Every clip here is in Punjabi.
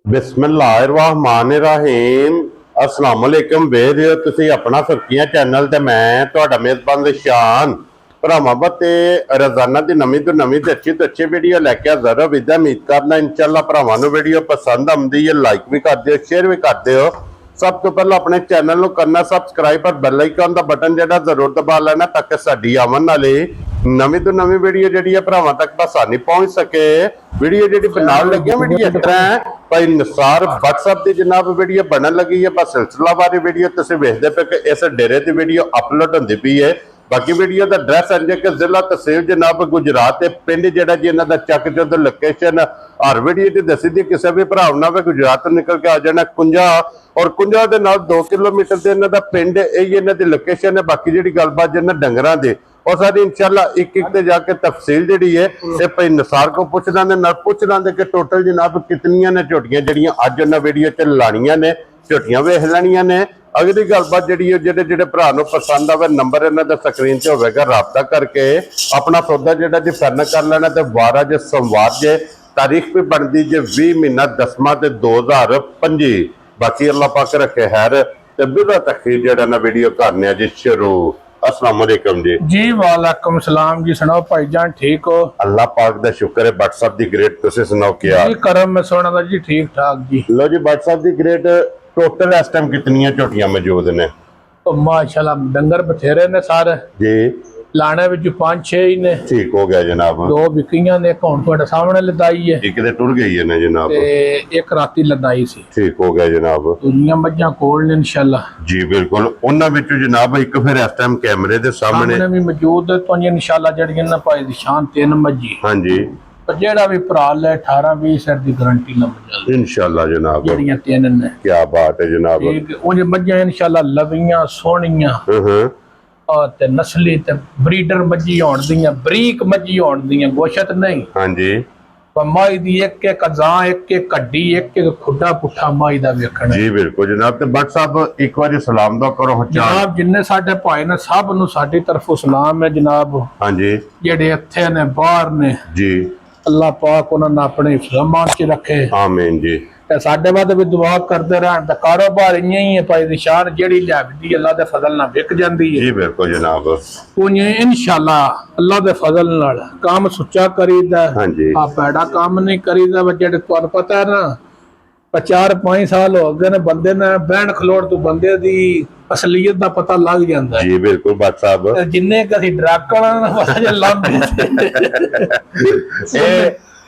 बिस्मिल्लाहिर्रहमानिर्रहीम अस्सलाम वालेकुम वेद तुसी अपना सुर्खियां चैनल ते मैं तुहाडा मेज़बान शान भरावां ते रोजाना की नवीं तो नवीं ते अच्छी वीडियो लैके हाज़र हो। विद उम्मीद करना इंशाअल्लाह भरावां नूं वीडियो पसंद आउंदी है, लाइक भी कर दिओ, शेयर भी कर दिओ। सब तो पहले अपने चैनल को करना सबसक्राइब और बैल आइकन का बटन जो जरूर दबा लेना ताकि साडी आवन वाली नवीं तो नवीं वीडियो जी भरावां तक आसानी पहुंच सके। वीडियो जी बनाने लगे वीडियो इस तरह भाई निसार व्हाट्सएप की जनाब वीडियो बनने लगी है। बस सिलसिलावार वीडियो तुसीं वेखदे पे कि इस डेरे की वीडियो अपलोड होंदी पई है। बाकी वीडियो का एड्रैस है कि जिला तहसील जनाब गुजरात पिंड जिहड़ा जी इन्हां दा चक चुद लोकेशन हर वीडियो च दसी दी। किसी भी भरा ना गुजरात निकल के आ जाना कुंजा और कुंजा के नाल 2 किलोमीटर से इन्हां दा पिंड यही इन्हां दी लोकेशन है। बाकी जिहड़ी गलबात जिन्हां डंगरां दी और सारी इंशाल्लाह एक ते जाके तफसील जी है भाई निसार को पूछ लांदे कि टोटल जनाब कितनियां ने झोटियां जिहड़ियां अज उन्हां वीडियो च लाणियां ने, झोटियां वेख लैणियां ने। अगली गलबात जी जेडे भरा पसंद आवे नंबर इन्हां दा स्क्रीन ते होवेगा, राबता करके अपना सौदा जिहड़ा जी फाइनल कर लेना। ते वार अज सोमवार जे, तारीख भी बनती जे 20 महीना 10वां ते 2025। बाकी अल्लाह पाक रखे खैर ते बिला तखीर जिहड़ा ना वीडियो करने जी शुरू। अस्सलाम वालेकुम जी। जी वालेकुम सलाम जी। सुनाओ भाईजान ठीक हो? अल्लाह पाक दा शुक्र है। व्हाट्सएप दी ग्रेड तुसीं सुनाओ क्या जी करम मैं सुना दा जी ठीक ठाक जी। लो जी व्हाट्सएप दी ग्रेड टोटल इस टाइम कितनियां झोटियां मौजूद ने? तो माशाल्लाह डंगर बथेरे ने सारे जी लाने विच 5-6 ही ने। ठीक हो गया जनाब। 2 बिकियां ने, एक हुण तुहाडे सामने लदाई है, एक ते टुर गई है ना जनाब, ते एक राती लदाई सी। ठीक हो गया जनाब। दुनिया मज्जां कोल ने इंशाल्लाह जी बिल्कुल। उन्हां विचों जनाब एक फिर इस टाइम कैमरे दे सामने भी मौजूद है तो इंशाल्लाह जड़ियां ना भाई दी शान 3 मज्जी। हाँ जी जेड़ा भी भरा ले 18-20 सर दी गारंटी ना मजा इंशाल्लाह जनाब। जड़ियां 3 ने। क्या बात है जनाब। ठीक उंज मज्जां इंशाल्लाह लवियां सोहणियां और ते नस्ली ते ब्रीडर मज्जी होण दियां, बरीक मज्जी होण दियां, गोशत नहीं। हाँ जी माई दी एक एक अजां, एक एक हड्डी, एक एक खुड्डा पुट्ठा माई दा वेखना जी बिल्कुल जनाब। ते बट साहब एक बार सलाम दा करो जनाब, जिन्ने साडे भाई ने सब नु साडी तरफों सलाम है जनाब। हाँ जी जेड़े इत्थे ने बाहर ने जी अल्लाह पाक उन्होंने अपने फरमान च रखे। आमीन जी। साडे बाद भी दुआ करते रहन। ते कारोबार इयां ही है भाई निशान जेड़ी लियादी अल्लाह दे फजल नाल विक जांदी है। जी बिल्कुल जनाब। उन्हें इंशाल्लाह अल्लाह दे फजल नाल काम सुच्चा करीदा। हाँ जी आ पैड़ा काम नहीं करीदा। जेड़े तुहानू पता है ना 4-5 साल हो गए ने बंदे ने बहन खलोड़ तो बंदे दी असलियत दा पता लग जांदा है। जी बिल्कुल बात साहब। जिन्ने कसी ड्राकण वाले लांबे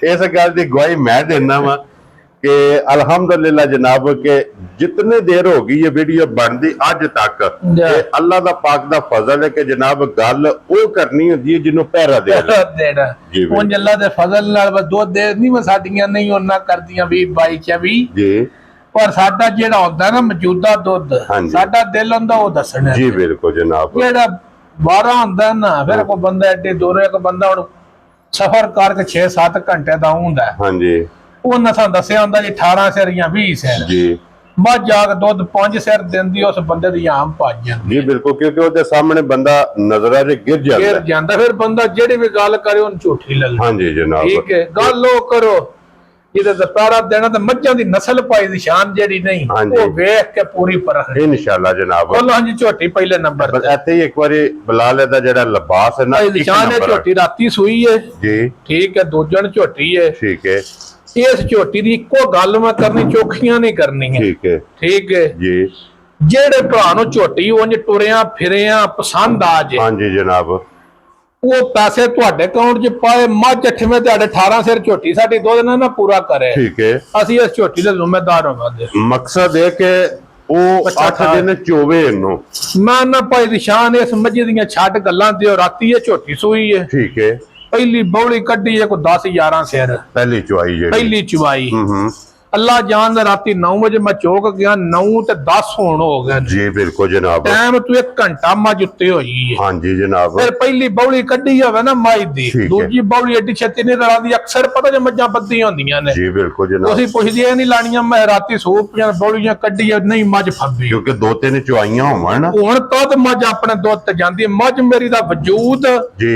इस गल की गवाही मैं देना वा कि अल्हम्दुलिल्लाह जनाब के जितने देर हो गई ये वीडियो बनती अज तक अल्लाह दा पाक दा फजल है कि जनाब गल वो करनी होंदी है जिन्हों पैरा देना। उंज अल्लाह दे फजल नाल बस दो देर नहीं साडियां नहीं ओना करदियां 20-22-24 जी। पर साडा जेड़ा होंदा ना मौजूदा दुध साडा दिल होंदा वो दसना जी बिल्कुल जनाब। जेड़ा 12 होंदा ना फिर कोई बंदा एडे दूर एक बंदा हुण सफर करके 6-7 घंटे दा हुंदा है। हां जी उन्हां सा दस्सिया हुंदा जी 18 सिर या 20 सिर जी। मझ जाके दुध 5 सिर दिंदी उस बंदे दी आम भज जांदी जी बिल्कुल क्योंकि ओदे सामने बंदा नजरा जे गिर जांदा फिर बंदा जेड़ी भी गल करे उन झूठी लग। हां जी जनाब। ठीक है गल लो करो जिदे ते पैरा देना ते मज्जां दी नस्ल पाई दी शान जेड़ी नहीं वो वेख के पूरी परख इंशाल्लाह जनाब। बोलो हां जी झोटी पहले नंबर बस ऐसे ही एक बारी बिलाल दा जेड़ा लिबास है ना शान है झोटी राती सुई है जी। ठीक है दूजन झोटी है। ठीक है इस झोटी दी इको गल मैं करनी चोखियां नहीं करनी है। ठीक है जी। जेड़े भरा नूं झोटी उंज टुरिया फिरिया पसंद आ जाए हां जी जनाब वो पैसे तुहाडे अकाउंट च पाए मझ 8वें ते 18 सिर झोटी साडी दुध ना पूरा करे। ठीक है असि इस झोटी दे जिम्मेदार होवांगे। मकसद है कि ਉਹ 8 दिन ਚੋਵੇ ਇਹਨੂੰ ਮੈਂ ਨਾ ਭਾਈ ਦੀ ਸ਼ਾਨ ਇਸ ਮੱਝੀ ਦੀਆਂ ਛੱਡ ਗੱਲਾਂ ਦਿਓ ਰਾਤੀ ਇਹ ਝੋਟੀ ਸੂਈ ਹੈ। ਠੀਕ ਹੈ ਪਹਿਲੀ ਬੌਲੀ ਕੱਢੀ ਹੈ ਕੋਈ 10-11 ਸਿਰ ਪਹਿਲੀ ਚੁਆਈ ਜਿਹੜੀ ਪਹਿਲੀ ਚੁਆਈ। अल्लाह जान राती 9 बजे मैं चौक गया 9 ते 10 होण हो गए जी बिल्कुल जनाब। टाइम तू 1 घंटा मझ उत्ते होई है। हां जी जनाब। फिर पहली बौली कड्डी होवे ना माई दी दूजी बौली एडी छत्ती नहीं रलांदी अक्सर पता जे मज्जां बद्दी होंदियां ने। जी बिल्कुल जनाब। तुसी पुछदे नहीं लाणियां मैं राती सूप या बौलियां कड्डी नहीं मझ फब्बी क्योंकि 2-3 चुआइयां होवन हुण तद मझ अपने दुध ते जांदी मझ मेरी दा वजूद जी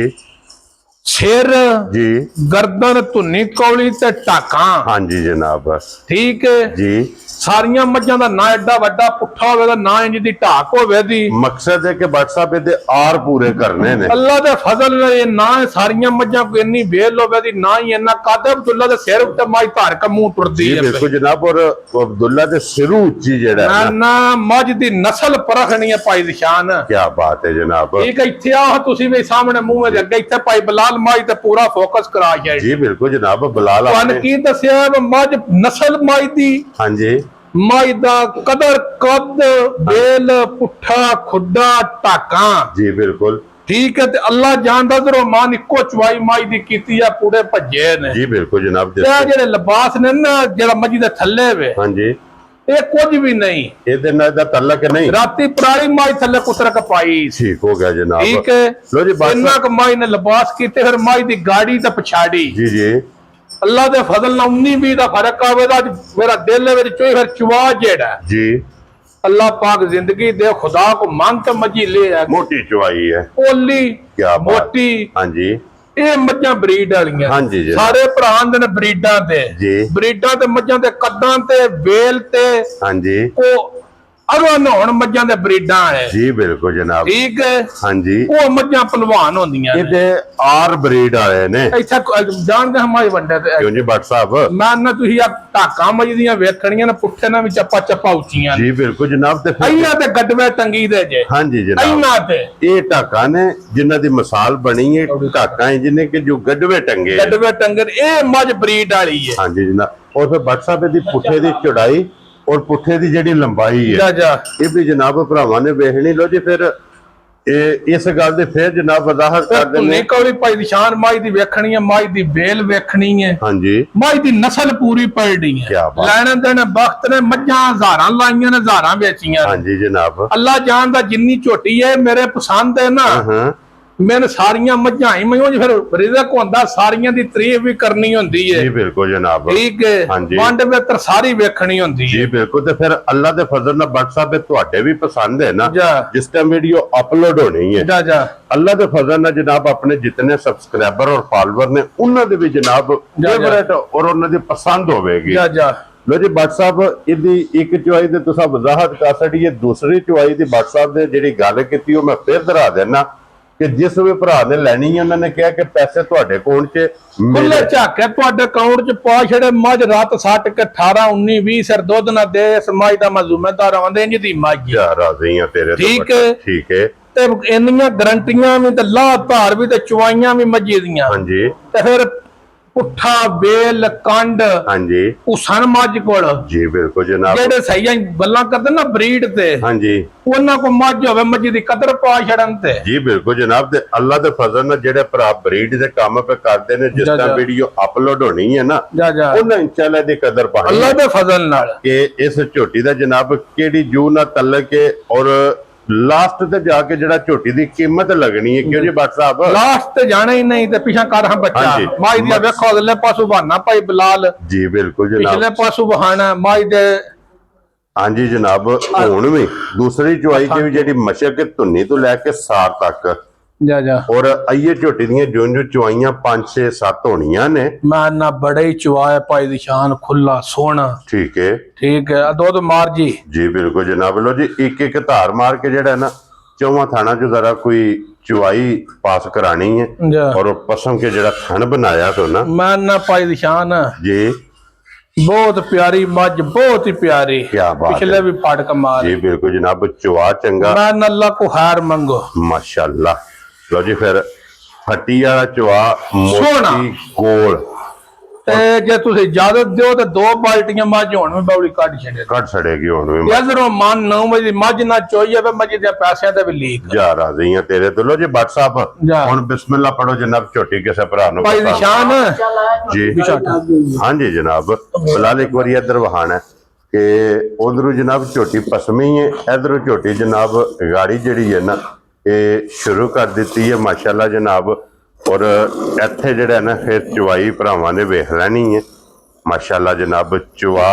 ਸਿਰ ਜੀ ਗਰਦਨ ਧੁੰਨੀ ਕੌਲੀ ਤੇ ਟਾਕਾਂ ਹਾਂਜੀ ਜਨਾਬ ਠੀਕ ਹੈ ਜੀ ਸਾਰੀਆਂ ਮੱਝਾਂ ਦਾ ਨਾ ਐਡਾ ਵੱਡਾ ਪੁੱਠਾ ਹੋਵੇ ਦਾ ਨਾ ਇੰਜ ਦੀ ਢਾਕ ਹੋਵੇ ਦੀ ਮਕਸਦ ਹੈ ਕਿ WhatsApp ਇਹਦੇ ਆਰ ਪੂਰੇ ਕਰਨੇ ਨੇ ਅੱਲਾ ਦੇ ਫਜ਼ਲ ਨਾਲ ਇਹ ਨਾ ਸਾਰੀਆਂ ਮੱਝਾਂ ਕੋਈ ਇੰਨੀ ਵੇਲ ਹੋਵੇ ਦੀ ਨਾ ਹੀ ਇੰਨਾ ਕੱਦ ਅਬਦੁੱਲਾ ਦੇ ਸਿਰ ਉੱਤੇ ਮਾਈ ਧਾਰ ਕੇ ਮੂੰਹ ਟੁਰਦੀ ਹੈ ਬਿਲਕੁਲ ਜਨਾਬ ਔਰ ਅਬਦੁੱਲਾ ਦੇ ਸਿਰੂ ਉੱਚੀ ਜਿਹੜਾ ਹੈ ਨਾ ਮੱਝ ਦੀ ਨਸਲ ਪਰਖਣੀ ਹੈ ਭਾਈ ਨਿਸ਼ਾਨ ਕੀ ਬਾਤ ਹੈ ਜਨਾਬ ਠੀਕ ਇੱਥੇ ਆ ਤੁਸੀਂ ਵੀ ਸਾਹਮਣੇ ਮੂੰਹ ਦੇ ਅੱਗੇ ਇੱਥੇ ਭਾਈ ਬਲਾਲ ਮਾਈ ਤੇ ਪੂਰਾ ਫੋਕਸ ਕਰਾ ਜਾਏ ਜੀ ਬਿਲਕੁਲ ਜਨਾਬ ਬਲਾਲ ਤੁਹਾਨੂੰ ਕੀ ਦੱਸਿਆ ਮੱਝ ਨਸਲ ਮਾਈ ਦੀ ਹਾਂਜੀ ਮਾਈ ਦਾ ਕਦਰ ਕੱਦ ਬੇਲ ਪੁੱਠਾ ਖੁੱਡਾ ਟਾਕਾਂ ਜੀ ਬਿਲਕੁਲ ਠੀਕ ਹੈ ਤੇ ਅੱਲਾ ਜਾਣਦਾ ਜ਼ਰੋ ਮਾਨ ਇੱਕੋ ਚਵਾਈ ਮਾਈ ਦੀ ਕੀਤੀ ਆ ਪੂਰੇ ਭੱਜੇ ਨੇ ਜੀ ਬਿਲਕੁਲ ਜਨਾਬ ਤੇ ਜਿਹੜੇ ਲਿਬਾਸ ਨੇ ਨਾ ਜਿਹੜਾ ਮੱਜੀ ਦੇ ਥੱਲੇ ਵੇ ਹਾਂਜੀ ਇਹ ਕੁਝ ਵੀ ਨਹੀਂ ਇਹਦੇ ਨਾਲ ਦਾ ਤਲਕ ਨਹੀਂ ਰਾਤੀ ਪੁਰਾਣੀ ਮਾਈ ਥੱਲੇ ਕੁਤਰ ਕੇ ਪਾਈ ਠੀਕ ਹੋ ਗਿਆ ਜਨਾਬ ਠੀਕ ਹੈ ਲੋ ਜੀ ਇੰਨਾ ਕੁ ਮਾਈ ਨੇ ਲਿਬਾਸ ਕੀਤੇ ਫਿਰ ਮਾਈ ਦੀ ਗਾੜੀ ਤੇ ਪਛਾੜੀ ਜੀ ਜੀ ਅੱਲਾ ਦੇ ਫਜ਼ਲ ਨਾਲ 19-20 ਦਾ ਫਰਕ ਆਵੇਗਾ ਮੇਰਾ ਦਿਲ ਦੇ ਵਿੱਚ ਚੋਈ ਫਿਰ ਚਵਾ ਜਿਹੜਾ ਜੀ अल्लाह पाक जिंदगी दे खुदा को मांग के मजी ले आ मोटी चुवाई है ओली क्या मोटी हाँ जी ਇਹ ਮੱਝਾਂ ਬਰੀਡ ਵਾਲੀਆਂ हाँ जी ਸਾਰੇ ਭਰਾ ਦੇ ਨੇ ਬਰੀਡਾਂ ਤੇ ਜੀ ਬਰੀਡਾਂ ਤੇ ਮੱਝਾਂ ਦੇ ਕੱਦਾਂ ਤੇ ਵੇਲ ਤੇ हाँ जी ਉਹ ਅਰਵਾਂ ਨਹਾਉਣ ਮੱਝਾਂ ਦੇ ਬਰੀਡਾਂ ਹੈ ਜੀ ਬਿਲਕੁਲ ਜਨਾਬ ਠੀਕ ਹੈ हाँ जी ਉਹ ਮੱਝਾਂ ਪਹਿਲਵਾਨ ਹੁੰਦੀਆਂ ਨੇ ਇਹਦੇ ਆਰ ਬਰੀਡ ਆਏ ਨੇ ਇੱਥੇ ਜਾਣਦੇ ਹਮਾਰੇ ਵੰਡੇ ਤੇ ਕਿਉਂ ਜੀ ਭੱਟ ਸਾਹਿਬ ਮੈਂ ਨਾ ਤੁਸੀਂ ਆ ਢਾਕਾਂ ਮੱਝ ਦੀਆਂ ਵੇਖਣੀਆਂ ਨੇ ਪੁੱਠੇ ਨਾਲ ਵੀ ਚੱਪਾ ਚੱਪਾ ਉੱਚੀਆਂ ਜੀ ਬਿਲਕੁਲ ਜਨਾਬ ਤੇ ਇਹਨਾਂ ਤੇ ਗੱਡਵੇ ਟੰਗੀ ਦੇ ਜੇ हाँ जी जनाब ਇਹਨਾਂ ਤੇ ਇਹ ਢਾਕਾਂ ਨੇ ਜਿਨ੍ਹਾਂ ਦੀ ਮਿਸਾਲ ਬਣੀ ਹੈ ਢਾਕਾਂ ਹੈ ਜਿਹਨੇ ਕਿ ਜੋ ਗੱਡਵੇ ਟੰਗੇ ਗੱਡਵੇ ਟੰਗਰ ਇਹ ਮੱਝ ਬਰੀਡ ਵਾਲੀ ਹੈ हाँ जी जनाब और फिर भट्ट साहब ਦੀ ਪੁੱਠੇ ਦੀ ਚੌੜਾਈ ਔਰ ਪੁੱਠੇ ਦੀ ਜਿਹੜੀ ਲੰਬਾਈ ਹੈ ਜਾ ਜਾ ਇਹ ਵੀ ਜਨਾਬ ਭਰਾਵਾਂ ਨੇ ਵੇਖਣੀ ਲੋ ਜੀ ਫਿਰ ਇਹ ਇਸ ਗੱਲ ਦੇ ਫਿਰ ਜਨਾਬ ਵਜ਼ਾਹਤ ਕਰ ਦਿੰਦੇ ਨਹੀਂ ਕੌਲੀ ਭਾਈ ਨਿਸ਼ਾਨ ਮਾਈ ਦੀ ਵੇਖਣੀ ਹੈ ਮਾਈ ਦੀ ਬੇਲ ਵੇਖਣੀ ਹੈ ਹਾਂਜੀ ਮਾਈ ਦੀ ਨਸਲ ਪੂਰੀ ਪਲੜੀ ਹੈ ਕਿਆ ਬਾਤ। ਲੈਣ ਦੇਣ ਵਕਤ ਨੇ ਮੱਝਾਂ ਹਜ਼ਾਰਾਂ ਲਾਈਆਂ ਨੇ ਹਜ਼ਾਰਾਂ ਵੇਚੀਆਂ ਨੇ। ਹਾਂਜੀ ਜਨਾਬ ਅੱਲਾ ਜਾਣਦਾ ਜਿੰਨੀ ਝੋਟੀ ਹੈ ਮੇਰੇ ਪਸੰਦ ਹੈ ਨਾ ਹਾਂ ਮੈਨੂੰ ਸਾਰੀਆਂ ਮੱਝਾਂ ਹੀ ਮੈਂ ਫਿਰ ਰਿਜ਼ਕ ਹੁੰਦਾ ਸਾਰੀਆਂ ਦੀ ਤਾਰੀਫ ਵੀ ਕਰਨੀ ਹੁੰਦੀ ਹੈ ਜੀ ਬਿਲਕੁਲ ਜਨਾਬ ਠੀਕ ਹੈ ਹਾਂਜੀ। ਵੰਡ ਵਿੱਚ ਸਾਰੀ ਵੇਖਣੀ ਹੁੰਦੀ ਹੈ ਜੀ ਬਿਲਕੁਲ ਤੇ ਫਿਰ ਅੱਲਾ ਦੇ ਫਜ਼ਲ ਨਾਲ ਭੱਟ ਸਾਹਿਬ ਤੁਹਾਡੇ ਵੀ ਪਸੰਦ ਹੈ ਨਾ ਜਾ ਜਿਸ ਟਾਈਮ ਵੀਡੀਓ ਅਪਲੋਡ ਹੋਣੀ ਹੈ ਜਾ ਜਾ ਅੱਲਾ ਦੇ ਫਜ਼ਲ ਨਾਲ ਜਨਾਬ ਆਪਣੇ ਜਿਤਨੇ ਸਬਸਕ੍ਰਾਈਬਰ ਔਰ ਫਾਲੋਅਰ ਨੇ ਉਹਨਾਂ ਦੇ ਵੀ ਜਨਾਬ ਫੇਵਰੇਟ ਔਰ ਉਹਨਾਂ ਦੀ ਪਸੰਦ ਹੋਵੇਗੀ ਜਾ ਜਾ ਲੋ ਜੀ ਭੱਟ ਸਾਹਿਬ ਇਹਦੀ ਇੱਕ ਚੁਆਈ ਦੇ ਤੁਸੀਂ ਵਜ਼ਾਹਤ ਕਰ ਸਕਦੀ ਹੈ ਦੂਸਰੀ ਚੁਆਈ ਦੀ ਭੱਟ ਸਾਹਿਬ ਨੇ ਜਿਹੜੀ ਗੱਲ ਕੀਤੀ ਉਹ ਮੈਂ ਫਿਰ ਦੁਹਰਾ ਦੇਣਾ ਕਿ ਜਿਸ ਵੀ ਭਰਾ ਨੇ ਲੈਣੀ ਹੈ ਉਹਨਾਂ ਨੇ ਕਿਹਾ ਕਿ ਪੈਸੇ ਤੁਹਾਡੇ ਅਕਾਊਂਟ 'ਚ ਖੁੱਲੇ ਝਾਕੇ ਤੁਹਾਡੇ ਅਕਾਊਂਟ 'ਚ ਪਾ ਛੜੇ ਮੱਝ ਰਾਤ ਸੱਟ ਕੇ 18 19 20 ਸਿਰ ਦੁੱਧ ਨਾ ਦੇ ਇਸ ਮੱਝ ਦਾ ਮੈਂ ਜ਼ਿੰਮੇਦਾਰ ਆਉਂਦੇ ਇੰਜ ਦੀ ਮੱਝ ਜਾ ਰਾਜ਼ੀ ਆ ਤੇਰੇ ਤੋਂ ਠੀਕ ਹੈ ਠੀਕ ਹੈ ਤੇ ਇੰਨੀਆਂ ਗਰੰਟੀਆਂ ਵੀ ਤੇ ਲਾਹ ਧਾਰ ਵੀ ਤੇ ਚੁਆਈਆਂ ਵੀ ਮੱਝੀ ਦੀਆਂ ਹਾਂਜੀ ਤੇ ਫਿਰ ਪੁੱਠਾ ਬੇਲ ਕੰਡ ਹਾਂਜੀ ਉਸਨ ਮੱਝ ਕੋਲ ਜੀ ਬਿਲਕੁਲ ਜਨਾਬ ਜਿਹੜੇ ਸਹੀਆਂ ਗੱਲਾਂ ਕਰਦੇ ਨਾ ਬਰੀਡ ਤੇ ਹਾਂਜੀ ਉਹਨਾਂ ਕੋ ਮੱਝ ਹੋਵੇ ਮੱਝੀ ਦੀ ਕਦਰ ਪਾ ਛੜਨ ਤੇ ਜੀ ਬਿਲਕੁਲ ਜਨਾਬ ਤੇ ਅੱਲਾ ਦੇ ਫਜ਼ਲ ਨਾਲ ਜਿਹੜੇ ਭਰਾ ਬਰੀਡ ਦੇ ਕੰਮ ਪੇ ਕਰਦੇ ਨੇ ਜਿਸ ਤਰ੍ਹਾਂ ਵੀਡੀਓ ਅਪਲੋਡ ਹੋਣੀ ਹੈ ਨਾ ਜਾ ਜਾ ਉਹਨਾਂ ਇਨਸ਼ਾਅੱਲਾ ਦੀ ਕਦਰ ਪਾਣੀ ਅੱਲਾ ਦੇ ਫਜ਼ਲ ਨਾਲ ਕਿ ਇਸ ਝੋਟੀ ਦਾ ਜਨਾਬ ਕਿਹੜੀ ਜੂ ਨਾਲ ਤਲਕ ਹੈ ਔਰ ਲਾਸਟ ਤੇ ਜਾ ਕੇ ਜਿਹੜਾ ਝੋਟੀ ਦੀ ਕੀਮਤ ਲੱਗਣੀ ਹੈ ਕਿਉਂ ਜੀ ਭੱਟ ਸਾਹਿਬ ਲਾਸਟ ਤੇ ਜਾਣਾ ਹੀ ਨਹੀਂ ਤੇ ਪਿਛਾ ਕਰ ਹਾਂ ਬੱਚਾ ਹਾਂਜੀ। ਮਾਈ ਦੀ ਵੇਖੋ ਅਗਲੇ ਪਾਸੋਂ ਬਹਾਨਾ ਭਾਈ ਬਲਾਲ ਜੀ ਬਿਲਕੁਲ ਜਨਾਬ ਪਿਛਲੇ ਪਾਸੋਂ ਬਹਾਨਾ ਮਾਈ ਦੇ ਹਾਂਜੀ ਜਨਾਬ ਹੁਣ ਵੀ ਦੂਸਰੀ ਚੁਆਈ ਦੀ ਵੀ ਜਿਹੜੀ ਮਸ਼ਕ ਧੁੰਨੀ ਤੋਂ ਲੈ ਕੇ ਸਾਰ ਤੱਕ ਜਾ ਜਾ ਔਰ ਅਈਏ ਝੋਟੀ ਦੀਆਂ ਜੋ ਚੁਆਈਆਂ 5 6 7 ਹੋਣੀਆਂ ਨੇ ਮੈਂ ਨਾ ਬੜੇ ਹੀ ਚੁਆਏ ਭਾਈ ਦੀ ਸ਼ਾਨ ਖੁੱਲਾ ਸੋਹਣਾ ਠੀਕ ਹੈ ਠੀਕ ਹੈ ਦੁੱਧ ਮਾਰ ਜੀ ਜੀ ਬਿਲਕੁਲ ਜਨਾਬ ਲੋ ਜੀ ਇੱਕ ਇੱਕ ਧਾਰ ਮਾਰ ਕੇ ਜਿਹੜਾ ਨਾ ਚੌਵਾਂ ਥਾਣਾ ਚ ਜ਼ਰਾ ਕੋਈ ਚੁਆਈ ਪਾਸ ਕਰਾਣੀ ਹੈ ਜਾ ਔਰ ਉਹ ਪਸਮ ਕੇ ਜਿਹੜਾ ਥਣ ਬਣਾਇਆ ਸੋ ਨਾ ਮੈਂ ਨਾ ਭਾਈ ਦੀ ਸ਼ਾਨ ਜੀ ਬਹੁਤ ਪਿਆਰੀ ਮੱਝ ਬਹੁਤ ਹੀ ਪਿਆਰੀ क्या बात ਪਿਛਲੇ ਵੀ ਪੜ ਕਮਾਲ ਜੀ ਬਿਲਕੁਲ ਜਨਾਬ ਚੁਆ ਚੰਗਾ ਮੈਂ ਨਾ ਅੱਲਾ ਕੋ ਖੈਰ ਮੰਗੋ ਮਾਸ਼ਾਅੱਲਾ ਲੋ ਜੀ ਫਿਰ ਫੱਟੀ ਵਾਲਾ ਚੁਆ ਸੋਹਣਾ। ਮੋਟੀ ਗੋਲ ਤੇ ਜੇ ਤੁਸੀਂ ਇਜਾਜ਼ਤ ਦਿਓ ਤੇ 2 ਬਾਲਟੀਆਂ ਮੱਝ ਹੋਣ ਵੀ ਬੌਲੀ ਕੱਢ ਛੱਡੇ ਕੱਢ ਛੜੇਗੀ ਹੁਣ ਵੀ ਯਜ਼ਰੋਂ ਮਨ 9 ਵਜੇ ਮੱਝ ਨਾ ਚੋਈਏ ਵੇ ਮੱਝ ਦੇ ਪੈਸਿਆਂ ਤੇ ਵੀ ਲੀਕ ਜਾ ਰਾਜ਼ੀ ਆ ਤੇਰੇ ਤੋਂ ਲੋ ਜੀ ਭੱਟ ਸਾਹਿਬ ਜਾ। ਹੁਣ ਬਿਸਮਿਲ੍ਲਾ ਪੜੋ ਜਨਾਬ ਝੋਟੀ ਕਿਸੇ ਭਰਾ ਨੂੰ ਭਾਈ ਦੀ ਪਸੰਦ। ਸ਼ਾਨ ਜੀ ਹਾਂਜੀ ਜਨਾਬ ਫਿਲਹਾਲ ਇੱਕ ਵਾਰੀ ਇੱਧਰ ਵਹਾਣਾ ਕਿ ਉਧਰੋਂ ਜਨਾਬ ਝੋਟੀ ਪਸਮੀ ਹੈ ਇਧਰੋਂ ਝੋਟੀ ਜਨਾਬ ਗਾੜੀ ਜਿਹੜੀ ਹੈ ਨਾ ਇਹ ਸ਼ੁਰੂ ਕਰ ਦਿੱਤੀ ਹੈ ਮਾਸ਼ਾਅੱਲਾ ਜਨਾਬ ਔਰ ਇੱਥੇ ਜਿਹੜਾ ਨਾ ਫਿਰ ਚੁਆਈ ਭਰਾਵਾਂ ਨੇ ਵੇਖ ਲੈਣੀ ਹੈ ਮਾਸ਼ਾਅੱਲਾ ਜਨਾਬ ਚੁਆ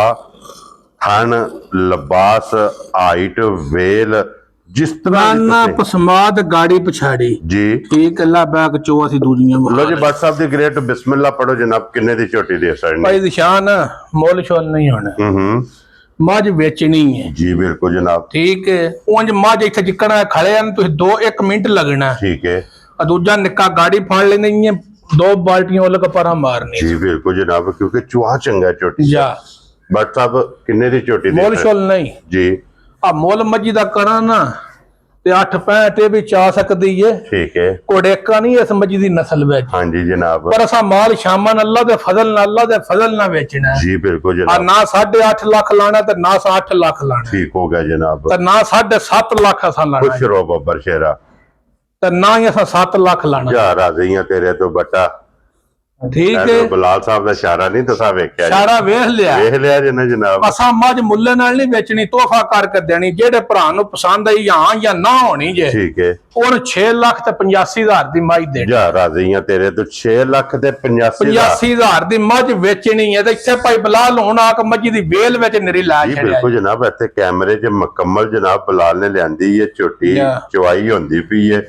ਥਣ ਲਿਬਾਸ ਹਾਈਟ ਵੇਲ ਜਿਸ ਤਰ੍ਹਾਂ ਨਾ ਪਸਮਾਦ ਗਾੜੀ ਪਛਾੜੀ ਜੀ ਠੀਕ ਅੱਲਾ ਬੈਕ ਚੋ ਅਸੀਂ ਦੂਜੀਆਂ ਲੋ ਜੀ ਬੱਟ ਸਾਹਿਬ ਦੀ ਗ੍ਰੇਟ ਬਿਸਮਿਲ੍ਲਾ ਪੜੋ ਜਨਾਬ ਕਿੰਨੇ ਦੀ ਝੋਟੀ ਦੇ ਸਕਦੇ ਭਾਈ ਨਿਸ਼ਾਨ ਮੁੱਲ ਛੋਲ ਨਹੀਂ ਹੋਣਾ ਮੱਝ ਵੇਚਣੀ ਹੈ ਜੀ ਬਿਲਕੁਲ ਜਨਾਬ ਠੀਕ ਹੈ ਉਂਝ ਮੱਝ ਇੱਥੇ ਜਿੱਕਣਾ ਖੜੇ ਹਨ ਤੁਸੀਂ 1 ਮਿੰਟ ਲੱਗਣਾ ਠੀਕ ਹੈ ਦੂਜਾ ਨਿੱਕਾ ਗਾੜੀ ਫੜ ਲੈਣੀ ਹੈ 2 ਬਾਲਟੀਆਂ ਉਹ ਲਗਾ ਮਾਰਨੀ ਜੀ ਬਿਲਕੁਲ ਜਨਾਬ ਕਿਉਂਕਿ ਚੂਹਾ ਚੰਗਾ ਝੋਟੀ ਜਾ ਬੱਟ ਸਾਹਿਬ ਕਿੰਨੇ ਦੀ ਝੋਟੀ ਦੇ ਮੁੱਲ ਛੋਲ ਨਹੀਂ ਜੀ ਆ ਮੁੱਲ ਮੱਝੀ ਦਾ ਕਰਾਂ ਨਾ ਤੇ 8.65 ਵੀ ਚਾ ਸਕਦੀ ਏ ਠੀਕ ਹੈ ਕੋੜੇਕਾ ਨਹੀਂ ਇਸ ਮੱਝੀ ਦੀ ਨਸਲ ਵਿੱਚ ਹਾਂਜੀ ਜਨਾਬ ਪਰ ਅਸਾਂ ਮਾਲ ਸ਼ਾਮਾਂ ਅੱਲਾ ਦੇ ਫਜ਼ਲ ਨਾਲ ਵੇਚਣਾ ਜੀ ਬਿਲਕੁਲ ਆ ਜਨਾਬ ਨਾ 8.5 ਲੱਖ ਲਾਣਾ ਤੇ ਨਾ 8 ਲੱਖ ਲਾਣਾ ਠੀਕ ਹੋ ਗਿਆ ਜਨਾਬ ਤੇ ਨਾ 7.5 ਲੱਖ ਅਸਾਂ ਲਾਣਾ ਖੁਸ਼ ਰਹੋ ਬੱਬਰ ਸ਼ੇਰਾ ਤੇ ਨਾ ਹੀ ਅਸਾਂ 7 ਲੱਖ ਲਾਣਾ ਜਾ ਰਾਜ਼ੀਆਂ ਤੇਰੇ ਤੋਂ ਬਟਾ ਠੀਕ ਹੈ ਬਲਾਲ ਸਾਹਿਬ ਦਾ ਇਸ਼ਾਰਾ ਨਹੀਂ ਦਸਾ ਵੇਖਿਆ ਸਾਰਾ ਵੇਖ ਲਿਆ ਜੀ ਨਾ ਜਨਾਬ ਅਸਾਂ ਮੱਝ ਮੁੱਲੇ ਨਾਲ ਨਹੀਂ ਵੇਚਣੀ ਤੋਹਫਾ ਕਰਕੇ ਦੇਣੀ ਜਿਹੜੇ ਭਰਾ ਨੂੰ ਪਸੰਦ ਆਈ ਹਾਂ ਜਾਂ ਨਾ ਹੋਣੀ ਜੇ ਠੀਕ ਹੈ ਉਹਨੂੰ 6 ਲੱਖ ਤੇ 85,000 ਦੀ ਮੱਝ ਦੇਣੀ ਜਾ ਰਾਜ਼ੀਆਂ ਤੇਰੇ ਤੋਂ 6 ਲੱਖ ਤੇ 85,000 ਦੀ ਮੱਝ ਵੇਚਣੀ ਹੈ ਤੇ ਇੱਥੇ ਭਾਈ ਬਲਾਲ ਹੁਣ ਆ ਕੇ ਮੱਝ ਦੀ ਵੇਲ ਵਿੱਚ ਨਰੀ ਲਾ ਜੀ ਛੜਿਆ ਬਿਲਕੁਲ ਜਨਾਬ ਇੱਥੇ ਕੈਮਰੇ 'ਚ ਮੁਕੰਮਲ ਜਨਾਬ ਬਲਾਲ ਨੇ ਲਿਆਂਦੀ ਹੈ ਝੋਟੀ ਚਵਾਈ ਹੁੰਦੀ ਪਈ ਹੈ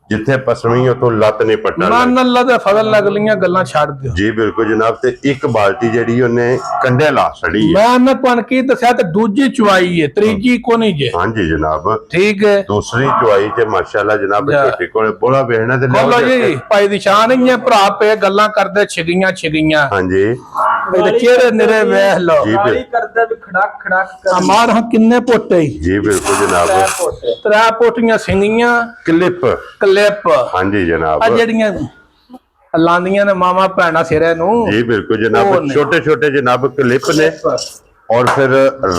ਜਿੱਥੇ ਪਸਵੀਂ ਉਤੋਂ ਲੱਤ ਨਹੀਂ ਪੱਟਣ ਮਨ ਅੱਲਾ ਦੇ ਫਜ਼ਲ ਨਾਲ ਅਗਲੀਆਂ ਗੱਲਾਂ ਛੱਡ ਦਿਓ ਜੀ ਬਿਲਕੁਲ ਜਨਾਬ ਤੇ ਇੱਕ ਬਾਲਟੀ ਜਿਹੜੀ ਉਹਨੇ ਕੰਡੇ ਲਾ ਛੜੀ ਹੈ ਮੈਂ ਨਾ ਤੁਹਾਨੂੰ ਕੀ ਦੱਸਿਆ ਤੇ ਦੂਜੀ ਚੁਆਈ ਹੈ ਤੀਜੀ ਕੋ ਨਹੀਂ ਜੇ ਹਾਂਜੀ ਜਨਾਬ ਠੀਕ ਹੈ ਦੂਸਰੀ ਚੁਆਈ ਤੇ ਮਾਸ਼ਾਅੱਲਾ ਜਨਾਬ ਝੋਟੀ ਕੋਲੇ ਬੋਲਾ ਵੇਖਣਾ ਤੇ ਬੋਲੋ ਜੀ ਭਾਈ ਦੀ ਸ਼ਾਨ ਹੀ ਹੈ ਭਰਾ ਪੇ ਗੱਲਾਂ ਕਰਦੇ ਛਿਗੀਆਂ ਹਾਂਜੀ ਇਹਦੇ ਚਿਹਰੇ ਨਿਰੇ ਵੇਖ ਲਓ ਗਾਲੀ ਕਰਦਾ ਵੀ ਖੜਕ ਖੜਕ ਮਾਰ ਹਾਂ ਕਿੰਨੇ ਪੋਟੇ ਜੀ ਬਿਲਕੁਲ ਜਨਾਬ 3 ਪੋਟੀਆਂ ਸਿੰਗੀਆਂ ਕਲਿੱਪ ਹਾਂਜੀ ਜਨਾਬ ਆ ਜਿਹੜੀਆਂ ਲਾਂਦੀਆਂ ਨੇ ਮਾਮਾ ਭੈਣਾ ਸਿਰੇ ਨੂੰ ਜੀ ਬਿਲਕੁਲ ਜਨਾਬ ਛੋਟੇ ਛੋਟੇ ਜਨਾਬ ਕਲਿੱਪ ਨੇ ਔਰ ਫਿਰ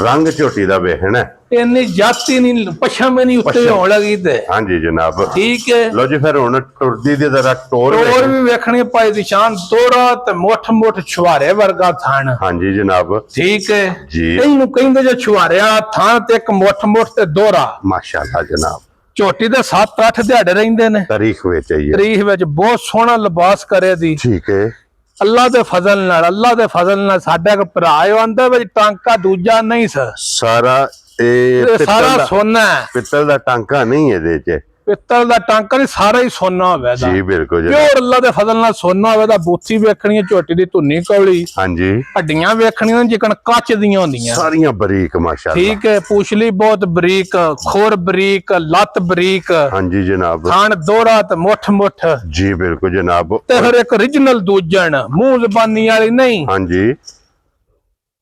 ਰੰਗ ਝੋਟੀ ਦਾ ਵੇਖਣਾ ਇੰਨੀ ਜਾਤੀ ਨਹੀਂ ਪਛਮ ਨਹੀਂ ਉੱਤੇ ਹੋਣ ਲੱਗੀ ਤੇ ਹਾਂਜੀ ਜਨਾਬ ਠੀਕ ਹੈ ਲੋ ਜੀ ਫਿਰ ਹੁਣ ਟੁਰਦੀ ਦੀ ਜ਼ਰਾ ਟੋਰ ਵੀ ਵੇਖਣੀ ਪਾਈ ਦੀ ਸ਼ਾਨ ਤੋਰਾ ਤੇ ਮੁੱਠ ਛੁਹਾਰੇ ਵਰਗਾ ਥਣ ਹਾਂਜੀ ਜਨਾਬ ਠੀਕ ਹੈ ਜੀ ਇਹਨੂੰ ਕਹਿੰਦੇ ਜੇ ਛੁਹਾਰਿਆ ਥਣ ਤੇ ਇੱਕ ਮੁੱਠ ਤੇ ਦੋਰਾ ਮਾਸ਼ਾਅੱਲਾ ਜਨਾਬ ਝੋਟੀ ਦੇ 7-8 ਦਿਹਾੜੇ ਰਹਿੰਦੇ ਨੇ ਤਾਰੀਖ ਵਿੱਚ ਆਈ ਹੈ ਤਾਰੀਖ ਵਿੱਚ ਬਹੁਤ ਸੋਹਣਾ ਲਿਬਾਸ ਕਰੇ ਦੀ ਠੀਕ ਹੈ ਅੱਲਾ ਦੇ ਫਜ਼ਲ ਨਾਲ ਸਾਡਾ ਇੱਕ ਭਰਾ ਆਂਦਾ ਵਿੱਚ ਟਾਂਕਾ ਦੂਜਾ ਨਹੀਂ ਸਾਰਾ ਇਹ ਸਾਰਾ ਸੋਨਾ ਹੈ ਪਿੱਤਲ ਦਾ ਟਾਂਕਾ ਨਹੀਂ ਇਹਦੇ 'ਚ ਪਿੱਤਲ ਦਾ ਟਾਂਕਾ ਨਹੀਂ ਸਾਰਾ ਹੀ ਸੋਨਾ ਹੋਵੇ ਦਾ ਜੀ ਬਿਲਕੁਲ ਜੀ ਪਿਓਰ ਅੱਲਾ ਦੇ ਫਜ਼ਲ ਨਾਲ ਸੋਨਾ ਹੋਵੇ ਦਾ ਬੂਥੀ ਵੇਖਣੀ ਹੈ ਝੋਟੀ ਦੀ ਧੁੰਨੀ ਕੌਲੀ ਹਾਂਜੀ ਹੱਡੀਆਂ ਵੇਖਣੀਆਂ ਜਿਕਣ ਕੱਚ ਦੀਆਂ ਹੁੰਦੀਆਂ ਸਾਰੀਆਂ ਬਰੀਕ ਮਾਸ਼ਾਅੱਲਾ ਠੀਕ ਹੈ ਪੂਛਲੀ ਬਹੁਤ ਬਰੀਕ ਖੋਰ ਬਰੀਕ ਲੱਤ ਬਰੀਕ ਹਾਂਜੀ ਜਨਾਬ ਖਾਨ ਦੋਰਾ ਤੇ ਮੁੱਠ ਜੀ ਬਿਲਕੁਲ ਜਨਾਬ ਤੇ ਫਿਰ ਇੱਕ origignal ਦੂਜਣ ਮੂੰਹ ਜ਼ਬਾਨੀ ਵਾਲੀ ਨਹੀਂ ਹਾਂਜੀ